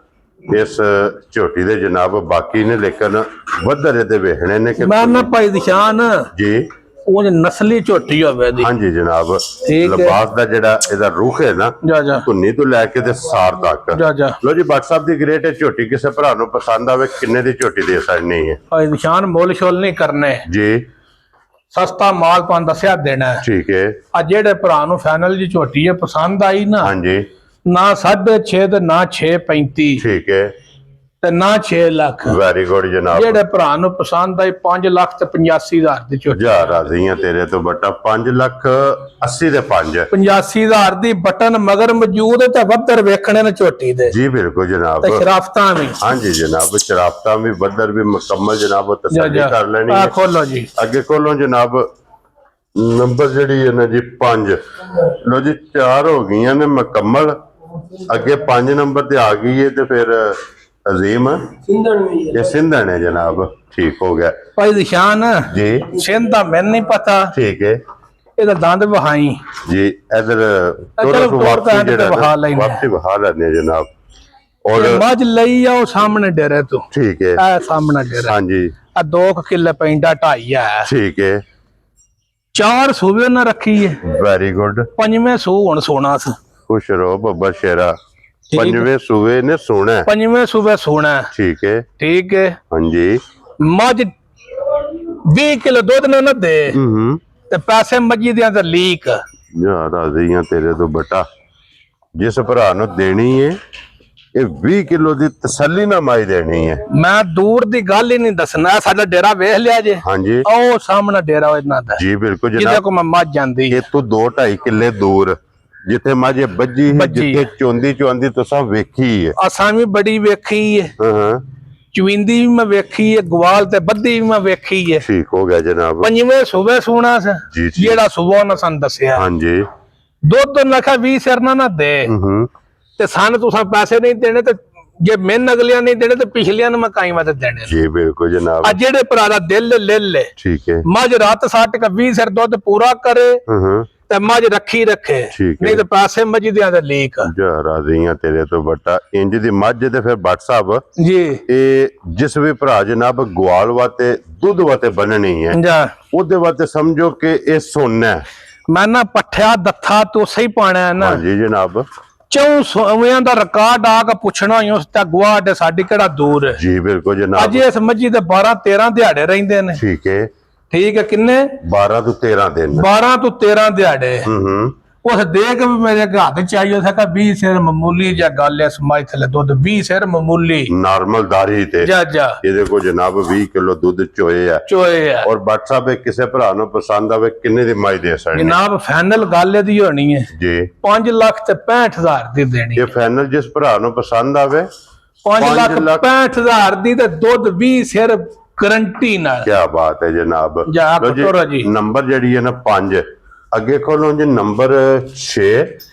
ਇਸ ਝੋਟੀ ਦੇ ਜਨਾਬ ਬਾਕੀ ਨੇ ਲੇਕਿਨ ਵੱਧਰੇ ਤੇ ਵੇਖਣੇ ਨੇ ਕਿ ਮੈਂ ਨਾ ਭਾਈ ਨਿਸ਼ਾਨ ਜੀ ਉਹ ਨਸਲੀ ਝੋਟੀ ਹੋਵੇ ਦੀ। ਹਾਂਜੀ ਜਨਾਬ। ਠੀਕ ਹੈ। ਲਿਬਾਸ ਦਾ ਜਿਹੜਾ ਇਹਦਾ ਰੁਖ ਹੈ ਨਾ ਜਾ ਜਾ ਧੁੰਨੀ ਤੋਂ ਲੈ ਕੇ ਤੇ ਸਾਰ ਤੱਕ। ਜਾ ਜਾ ਲੋ ਜੀ WhatsApp ਦੀ ਗ੍ਰੇਟ ਹੈ ਝੋਟੀ ਕਿਸੇ ਭਰਾ ਨੂੰ ਪਸੰਦ ਆਵੇ ਕਿੰਨੇ ਦੀ ਝੋਟੀ ਦੇ ਸਕਣੀ ਹੈ ਭਾਈ ਨਿਸ਼ਾਨ ਮੁੱਲ ਛੋਲ ਨਹੀਂ ਕਰਨੇ। ਜੀ ਸਸਤਾ ਮਾਲ ਪਾਣ ਦੱਸਿਆ ਦੇਣਾ ਹੈ। ਠੀਕ ਹੈ। ਆ ਜਿਹੜੇ ਭਰਾ ਨੂੰ ਫਾਈਨਲ ਦੀ ਝੋਟੀ ਹੈ ਪਸੰਦ ਆਈ ਨਾ ਹਾਂਜੀ ਨਾ 6.5 ਤੇ ਨਾ 6.35 ਠੀਕ ਹੈ। ਤੇ ਨਾ 6 ਲੱਖ। ਵੈਰੀ ਗੁੱਡ ਜਨਾਬ। ਜਿਹੜੇ ਭਰਾ ਨੂੰ ਪਸੰਦ ਆਈ 5 ਲੱਖ ਤੇ 85,000 ਦੀ ਝੋਟੀ। ਜਾ ਰਾਜ਼ੀਆਂ ਤੇਰੇ ਤੋਂ ਬਟਾ 5 ਲੱਖ 80 ਦੇ 5 85,000 ਦੀ ਬਟਨ ਮਗਰ ਮੌਜੂਦ ਹੈ ਤੇ ਵੱਧਰ ਵੇਖਣੇ ਨੇ ਝੋਟੀ ਦੇ ਜੀ ਬਿਲकुल ਜਨਾਬ। ਤੇ ਸ਼ਰਾਫਤਾਂ ਵੀ। ਹਾਂਜੀ ਜਨਾਬ ਸ਼ਰਾਫਤਾਂ ਵੀ ਬੱਦਰ ਵੀ ਮੁਕੰਮਲ ਜਨਾਬ ਉਹ ਤਸੱਲੀ ਕਰ ਲੈਣੀ ਆ ਹੈ। ਖੋਲੋ ਜੀ। ਅੱਗੇ ਖੋਲੋ ਜਨਾਬ ਨੰਬਰ ਜਿਹੜੀ ਹੈ ਨਾ ਜੀ 5 ਲੋ ਜੀ 4 ਹੋ ਗਈਆਂ ਨੇ ਮੁਕੰਮਲ। ਅੱਗੇ 5 ਨੰਬਰ ਤੇ ਆ ਗਈ ਹੈ ਤੇ ਫਿਰ ਅਜ਼ੀਮ ਸਿੰਧਣ ਵੀ ਹੈ। ਇਹ ਸਿੰਧਣ ਹੈ ਜਨਾਬ। ਠੀਕ ਹੋ ਗਿਆ ਭਾਈ ਨਿਸ਼ਾਨ ਜੀ। ਸਿੰਧ ਦਾ ਮੈਨੂੰ ਨਹੀਂ ਪਤਾ। ਠੀਕ ਹੈ ਇਹਦਾ ਦੰਦ ਵਹਾਈ ਜੀ। ਇਧਰ ਚਲੋ ਵਾਪਸੀ ਜਿਹੜਾ ਵਹਾ ਲੈਂਦੇ ਵਾਪਸੀ ਵਹਾ ਲੈਣੇ ਜਨਾਬ। ਔਰ ਮੱਝ ਲਈ ਆ ਉਹ ਸਾਹਮਣੇ ਡੇਰੇ ਤੋਂ। ਠੀਕ ਹੈ। ਆ ਸਾਹਮਣੇ ਡੇਰਾ ਹਾਂਜੀ ਆ 2 ਕਿੱਲੇ ਪੈਂਦਾ 2.5 ਆ। ਠੀਕ ਹੈ। 4 ਸੂਬੇ ਨਾ ਰੱਖੀ ਹੈ। Very good. 5ਵੇਂ ਸੂ ਹੁਣ ਸੋਨਾ ਸੀ। ਖੁਸ਼ ਰਹੋ ਬੱਬਾ ਸ਼ੇਰਾ। 5ਵੇਂ ਸੂਏ ਨੇ ਸੋਣਾ। 5ਵੇਂ ਸੂਬੇ ਸੋਨਾ। ਠੀਕ ਹੈ। ਠੀਕ ਹੈ। ਹਾਂਜੀ ਮੱਝ 20 ਕਿਲੋ ਦੁੱਧ ਨਾ ਦੇ ਤੇ ਪੈਸੇ ਮੱਝੀ ਦੀਆਂ ਤੇ ਲੀਕ। ਯਾ ਰਾਜ਼ੀਆਂ ਤੇਰੇ ਤੋਂ ਬਟਾ ਜਿਸ ਭਰਾ ਨੂੰ ਦੇਣੀ ਹੈ ਇਹ 20 ਕਿਲੋ ਦੀ ਤਸੱਲੀ ਨਾਲ ਮਾਈ ਦੇਣੀ ਹੈ। ਮੈਂ ਦੂਰ ਦੀ ਗੱਲ ਹੀ ਨਹੀਂ ਦੱਸਣਾ। ਸਾਡਾ ਡੇਰਾ ਵੇਖ ਲਿਆ ਜੇ। ਹਾਂਜੀ ਉਹ ਸਾਹਮਣੇ ਡੇਰਾ ਇਹਨਾਂ ਦਾ ਜੀ ਬਿਲਕੁਲ ਜਿਹਦੇ ਜਨਾਬ। ਕੋ ਮੈਂ ਮੱਝ ਜਾਂਦੀ ਇਹ ਤੋਂ 2-2.5 ਕਿੱਲੇ ਦੂਰ ਜਿੱਥੇ ਮਾਝੇ ਬੱਜੀ ਹੈ ਜਿੱਥੇ ਚੋਂਦੀ ਤੁਸੀਂ ਵੇਖੀ ਹੈ। ਅਸਾਂ ਵੀ ਬੜੀ ਵੇਖੀ ਹੈ। ਹਾਂ ਚਵਿੰਦੀ ਵੀ ਮੈਂ ਵੇਖੀ ਹੈ। ਗਵਾਲ ਤੇ ਬੱਦੀ ਵੀ ਮੈਂ ਵੇਖੀ ਹੈ। ਠੀਕ ਹੋ ਗਿਆ ਜਨਾਬ। 5ਵੇਂ ਸੂਬੇ ਸੋਣਾ ਸੀ ਜੀ ਜੀ। ਜਿਹੜਾ ਸੂਬਾ ਉਹਨਾਂ ਸਾਨੂੰ ਦੱਸਿਆ। ਹਾਂਜੀ ਦੁੱਧ ਲਖਾ 20 ਸਿਰ ਨਾ ਦੇ ਤੇ ਸਾਨੂੰ ਤੁਸੀਂ ਪੈਸੇ ਨਹੀਂ ਦੇਣੇ ਤੇ ਜੇ ਮੈਨ ਅਗਲਿਆਂ ਨੇ ਦੇਣੇ ਤੇ ਪਿਛਲਿਆਂ ਨੂੰ ਮੈਂ ਕਾਈ ਮਤ ਦੇਣੇ ਜੀ ਬਿਲਕੁਲ ਜਨਾਬ ਆ ਜਿਹੜੇ ਭਰਾ ਦਾ ਦਿਲ ਲੈ ਲੈ ਠੀਕ ਹੈ ਮੱਝ ਰਾਤ 60 ਕ 20 ਸਿਰ ਦੁੱਧ ਪੂਰਾ ਕਰੇ ਤੇ ਮੱਝ ਰੱਖੀ ਰੱਖੇ ਨਹੀਂ ਤੇ ਪਾਸੇ ਮੱਝਿਆਂ ਦਾ ਲੀਕ ਜਾ ਰਾਜ਼ੀਆਂ ਤੇਰੇ ਤੋਂ ਬਟਾ ਇੰਜ ਦੀ ਮੱਝ ਤੇ ਫਿਰ ਬੱਟ ਸਾਹਿਬ ਜੀ ਇਹ ਜਿਸ ਵੀ ਭਰਾ ਜਨਾਬ ਗਵਾਲ ਵਾਤੇ ਦੁੱਧ ਵਾਤੇ ਬਣਨੀ ਹੈ ਜਾ ਉਹਦੇ ਵਾਤੇ ਸਮਝੋ ਕਿ ਇਹ ਸੋਨਾ ਹੈ ਮੈਂ ਨਾ ਪੱਠਿਆ ਦੱਥਾ ਤੋਂ ਸਹੀ ਪਾਣਾ ਨਾ ਹਾਂਜੀ ਜਨਾਬ ਚੌ ਸੋਵਿਆਂ ਦਾ ਰਿਕਾਰਡ ਆ ਕੇ ਪੁੱਛਣਾ ਹੀ ਉਸ ਤੇ ਗਵਾਹ ਸਾਡੀ ਕਿਹੜਾ ਦੂਰ ਹੈ ਜੀ ਬਿਲਕੁਲ ਜਨਾਬ ਅੱਜ ਇਸ ਮੱਝੀ ਦੇ 12 13 ਦਿਹਾੜੇ ਰਹਿੰਦੇ ਨੇ ਠੀਕ ਹੈ ਠੀਕ ਹੈ ਕਿੰਨੇ 12 ਤੋਂ 13 ਦਿਨ 12 ਤੋਂ 13 ਦਿਹਾੜੇ ਹੂੰ ਉਸ ਦੇਖ ਵੀ ਮੇਰੇ ਹੱਥ ਚ ਆਈ ਉਸ ਕਾ 20 ਸਿਰ ਮਾਮੂਲੀ ਜਾਂ ਗੱਲ ਐ ਸਮਾਈ ਥਲੇ ਦੁੱਧ 20 ਸਿਰ ਮਾਮੂਲੀ ਨਾਰਮਲ ਦਾਰੀ ਤੇ ਜਾ ਜਾ ਇਹਦੇ ਕੋ ਜਨਾਬ 20 ਕਿਲੋ ਦੁੱਧ ਚੋਏ ਆ ਚੋਏ ਆ ਔਰ ਬੱਟ ਸਾਹਿਬ ਇਹ ਕਿਸੇ ਭਰਾ ਨੂੰ ਪਸੰਦ ਆਵੇ ਕਿੰਨੇ ਦੀ ਮਾਈ ਦੇ ਸਕਦੇ ਜਨਾਬ ਫਾਈਨਲ ਗੱਲ ਇਹਦੀ ਹੋਣੀ ਹੈ ਜੀ 5 ਲੱਖ ਤੇ 65000 ਦੀ ਦੇਣੀ ਇਹ ਫਾਈਨਲ ਜਿਸ ਭਰਾ ਨੂੰ ਪਸੰਦ ਆਵੇ 5 ਲੱਖ 65000 ਦੀ ਤੇ ਦੁੱਧ 20 ਸਿਰ ਗਰੰਟੀ ਨਾਲ ਕੀ ਬਾਤ ਹੈ ਜਨਾਬ ਜਾ ਲਓ ਕਟੋਰਾ ਜੀ ਨੰਬਰ ਜਿਹੜੀ ਹੈ ਨਾ 5 ਅੱਗੇ ਖੋਲੋ ਜੀ ਨੰਬਰ 6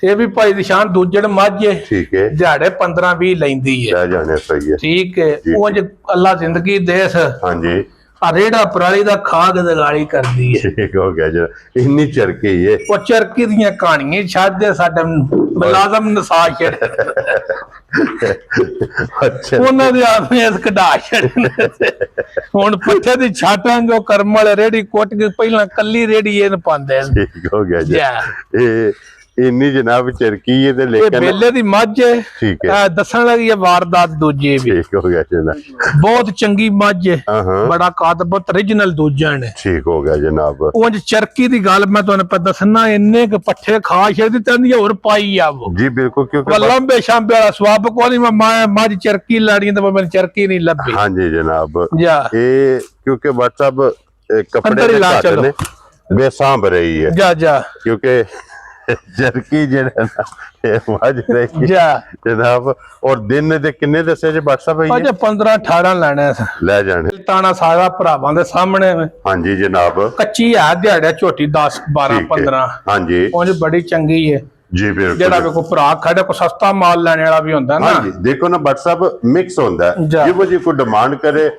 ਇਹ ਵੀ ਭਾਈ ਨਿਸ਼ਾਨ ਦੂਜੜ ਮਾਝੇ ਠੀਕ ਹੈ ਦਿਹਾੜੇ 15 20 ਲੈਂਦੀ ਹੈ ਲੈ ਜਾਣੇ ਸਹੀ ਹੈ ਠੀਕ ਹੈ ਉਹ ਜੇ ਅੱਲਾ ਜ਼ਿੰਦਗੀ ਦੇਸ ਹਾਂਜੀ ਆ ਰੇੜਾ ਪਰਾਲੀ ਦਾ ਖਾ ਕੇ ਦਗਾਲੀ ਕਰਦੀ ਹੈ ਠੀਕ ਹੋ ਗਿਆ ਜੀ ਇੰਨੀ ਚਰਕੀ ਹੈ ਉਹ ਚਰਕੀ ਦੀਆਂ ਕਹਾਣੀਆਂ ਛੱਡਦੇ ਸਾਡੇ ਮੁਲਾਜ਼ਮ ਨਸਾਸ਼ ਅੱਛਾ ਉਹਨਾਂ ਦੇ ਆਪੇ ਇਸ ਕਢਾ ਛੱਡਣੇ ਹੁਣ ਪੱਠੇ ਦੀ ਛਾਟਾਂਗੇ ਉਹ ਕਰਮ ਵਾਲੇ ਰੇੜੀ ਕੁੱਟ ਕੇ ਪਹਿਲਾਂ ਕੱਲੀ ਰੇੜੀ ਇਹਨੂੰ ਪਾਉਂਦੇ ਠੀਕ ਹੋ ਗਿਆ ਜੀ ਜਾ ਇਹ ਇੰਨੀ ਜਨਾਬ ਚਰਕੀ ਹੈ ਤੇ ਇਹ ਲੇਕਿਨ ਬੇਲੇ ਦੀ ਮੱਝ ਹੈ ਠੀਕ ਹੈ ਦੱਸਣ ਲੱਗੀ ਹੈ ਵਾਰਦਾਤ ਦੂਜੇ ਵੀ ਠੀਕ ਹੋ ਗਿਆ ਜਨਾਬ ਬਹੁਤ ਚੰਗੀ ਮੱਝ ਹੈ ਹਾਂ ਬੜਾ ਕਾਦਬਤ origignal ਦੂਜਾ ਨੇ ਠੀਕ ਹੋ ਗਿਆ ਜਨਾਬ ਉਂਝ ਚਰਕੀ ਦੀ ਗੱਲ ਮੈਂ ਤੁਹਾਨੂੰ ਪਤਾ ਦੱਸਣਾ ਇੰਨੇ ਕ ਪੱਠੇ ਖਾ ਛੱਡਦੀ ਤੰਦੀ ਹੋਰ ਪਾਈ ਆ ਉਹ ਜੀ ਬਿਲਕੁਲ ਕਿਉਂਕਿ ਲੰਬੇ ਸ਼ਾਂਬੇ ਵਾਲਾ ਸਵਾਬ ਕੋਈ ਨਹੀਂ ਮੈਂ ਮੱਝ ਚਰਕੀ ਲਾੜੀ ਤੇ ਮੈਨੂੰ ਚਰਕੀ ਨਹੀਂ ਲੱਭੀ ਹਾਂਜੀ ਜਨਾਬ ਜਾ ਇਹ ਕਿਉਂਕਿ WhatsApp ਕੱਪੜੇ ਅੰਦਰ ਹੀ ਦੇ ਲਾ ਘੱਟ ਚਲੋ। ਨੇ ਬੇਸਾਂਭ ਰਹੀ ਹੈ ਜਾ ਜਾ ਕਿਉਂਕਿ ਜਰਕੀ ਜਿਹੜਾ ਨਾ ਇਹ ਮੱਝ ਰਹੀ ਜਾ ਜਨਾਬ ਔਰ ਦਿਨ ਦੇ ਕਿੰਨੇ ਦੱਸੇ ਜੇ WhatsApp ਹੈ ਅਜੇ 15 18 ਲੈਣੇ ਸੀ ਲੈ ਜਾਣੇ ਤਾਣਾ ਸਾਰਾ ਭਰਾਵਾਂ ਦੇ ਸਾਹਮਣੇ ਵੇ। ਹਾਂਜੀ ਜਨਾਬ ਕੱਚੀ ਹੈ ਦਿਹਾੜਿਆ ਝੋਟੀ 10 12 ਠੀਕ ਹੈ। 15 ਹਾਂਜੀ ਉਂਝ ਬੜੀ ਚੰਗੀ ਹੈ ਜੀ ਬਿਲਕੁਲ ਜਿਹੜਾ ਵੀ ਕੋਈ ਭਰਾ ਖੜੇ ਕੋ ਸਸਤਾ ਮਾਲ ਲੈਣੇ ਵਾਲਾ ਵੀ ਹੁੰਦਾ ਨਾ ਹਾਂਜੀ ਦੇਖੋ ਨਾ WhatsApp ਮਿਕਸ ਹੁੰਦਾ ਹੈ ਜਾ। ਜਿਹੋ ਜੀ ਕੋਈ ਡਿਮਾਂਡ ਕਰੇ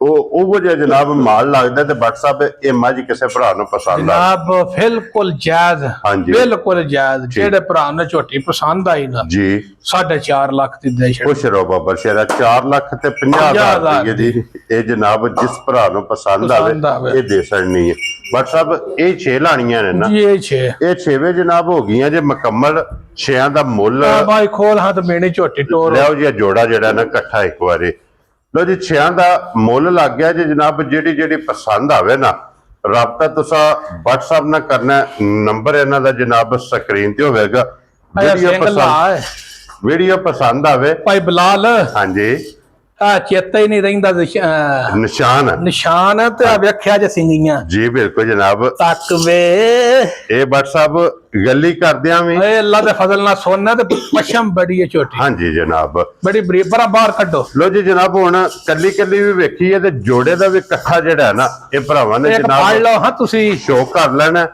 ਉਹ ਜਿਹਾ ਜਨਾਬ ਮਾਲ ਲੱਗਦਾ ਤੇ WhatsApp ਇਹ ਮੱਝ ਕਿਸੇ ਭਰਾ ਨੂੰ ਪਸੰਦ ਆ ਜਨਾਬ ਬਿਲਕੁਲ ਜਾਇਜ਼ ਹਾਂਜੀ। ਬਿਲਕੁਲ ਜਾਇਜ਼ ਜਿਹੜੇ ਭਰਾ ਨੂੰ ਝੋਟੀ ਪਸੰਦ ਆਈ ਨਾ ਜੀ 4.5 ਲੱਖ ਦੀ ਦੇ ਛੱਡ ਖੁਸ਼ ਰਹੋ ਬਾਬਾ ਸ਼ੇਰਾ 4 ਲੱਖ ਤੇ 50,000 ਰੁਪਏ ਦੀ ਇਹ ਜਨਾਬ ਜਿਸ ਭਰਾ ਨੂੰ ਪਸੰਦ ਪਸੰਦ ਆਵੇ ਆਵੇ। ਇਹ ਦੇ ਸਕਣੀ ਹੈ WhatsApp ਇਹ 6 ਲਾਣੀਆਂ ਨੇ ਨਾ ਜੀ ਇਹ 6 ਇਹ 6ਵੇਂ ਜਨਾਬ ਹੋ ਗਈਆਂ ਜੇ ਮੁਕੰਮਲ 6ਾਂ ਦਾ ਮੁੱਲ ਬਾਈ ਖੋਲ ਹੱਥ ਮੇਣੀ ਝੋਟੀ ਟੋਰ ਲਿਆਓ ਜੀ ਇਹ ਜੋੜਾ ਜਿਹੜਾ ਨਾ ਇਕੱਠਾ ਇੱਕ ਵਾਰੀ ਲੋ ਜੀ 6ਾਂ ਦਾ ਮੁੱਲ ਲੱਗ ਗਿਆ ਜੇ ਜਨਾਬ ਜਿਹੜੀ ਪਸੰਦ ਆਵੇ ਨਾ ਰਾਬਤਾ ਤੁਸੀਂ WhatsApp ਨਾਲ ਕਰਨਾ ਨੰਬਰ ਇਹਨਾਂ ਦਾ ਜਨਾਬ ਸਕਰੀਨ ਤੇ ਹੋਵੇਗਾ ਵੀਡੀਓ ਪਸੰਦ ਆਵੇ ਭਾਈ ਬਲਾਲ ਹਾਂਜੀ ਆ ਚੇਤਾ ਹੀ ਨਹੀਂ ਰਹਿੰਦਾ ਨਿਸ਼ਾਨ ਤੇ ਆ ਵੇਖਿਆ ਜੇ ਸਿੰਗੀਆਂ ਜੀ ਬਿਲਕੁਲ ਜਨਾਬ ਤੱਕ ਵੇ ਇਹ WhatsApp ਗੱਲੀ ਕਰਦਿਆਂ ਵੀ ਏ ਅੱਲਾ ਦੇ ਫਜ਼ਲ ਨਾਲ ਸੋਨਾ ਤੇ ਪਸ਼ਮ ਬੜੀ ਹੈ ਛੋਟੀ ਹਾਂਜੀ ਜਨਾਬ ਬੜੀ ਬਰੀਕ ਬੜਾ ਬਾਹਰ ਕੱਢੋ ਲੋ ਜੀ ਜਨਾਬ ਹੁਣ ਕੱਲੀ ਵੀ ਵੇਖੀ ਹੈ ਤੇ ਜੋੜੇ ਦਾ ਵੀ ਇਕੱਠਾ ਜਿਹੜਾ ਹੈ ਨਾ ਇਹ ਭਰਾਵਾਂ ਨੇ ਇੱਕ ਫੜ ਜਨਾਬ ਲਓ ਹਾਂ ਤੁਸੀਂ ਸ਼ੋ ਕਰ ਲੈਣਾ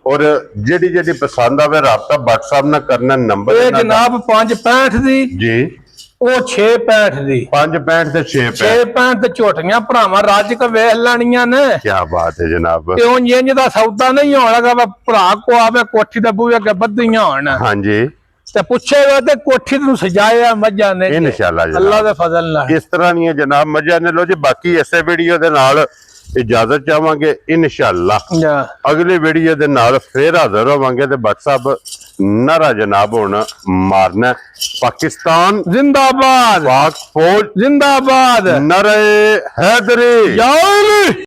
ਔਰ ਜਿਹੜੀ ਪਸੰਦ ਆਵੇ ਰਾਬਤਾ WhatsApp ਨਾਲ ਕਰਨਾ ਨੰਬਰ ਇਹ ਜਨਾਬ 565 ਦੀ ਜੀ ਉਹ 665 ਦੀ 565 ਤੇ 665 665 ਤੇ ਝੋਟੀਆਂ ਭਰਾਵਾਂ ਰੱਜ ਕੇ ਵੇਖ ਲੈਣੀਆਂ ਨੇ ਕੀ ਬਾਤ ਹੈ ਜਨਾਬ ਤੇ ਉਹ ਇੰਜ ਦਾ ਸੌਦਾ ਨਹੀਂ ਹੋਣ ਲੱਗਾ ਵਾ ਭਰਾ ਕੋ ਆਵੇ ਕੋਠੀ ਦੇ ਬੂਹੇ ਅੱਗੇ ਬੱਧੀਆਂ ਹੋਣ ਹਾਂਜੀ ਤੇ ਪੁੱਛੇਗਾ ਤੇ ਕੋਠੀ ਨੂੰ ਸਜਾਇਆ ਮੱਝਾਂ ਨੇ ਇਨਸ਼ਾਅੱਲਾ ਅੱਲਾ ਦੇ ਫਜ਼ਲ ਨਾਲ ਇਸ ਤਰ੍ਹਾਂ ਦੀਆਂ ਜਨਾਬ ਮੱਝਾਂ ਨੇ ਲੋ ਜੀ ਬਾਕੀ ਇਸੇ ਵੀਡੀਓ ਦੇ ਨਾਲ ਇਜਾਜ਼ਤ ਚਾਹਾਂਗੇ ਇਨਸ਼ਾਅੱਲਾ ਅਗਲੀ ਵੀਡੀਓ ਦੇ ਨਾਲ ਫੇਰ ਹਾਜ਼ਰ ਹੋਵਾਂਗੇ ਤੇ WhatsApp ਨਾਰਾ ਜਨਾਬ ਹੁਣ ਮਾਰਨਾ ਪਾਕਿਸਤਾਨ ਜ਼ਿੰਦਾਬਾਦ ਪਾਕ ਫੌਜ ਜ਼ਿੰਦਾਬਾਦ ਨਰੇ ਹੈਦਰੀ ਜਾਓ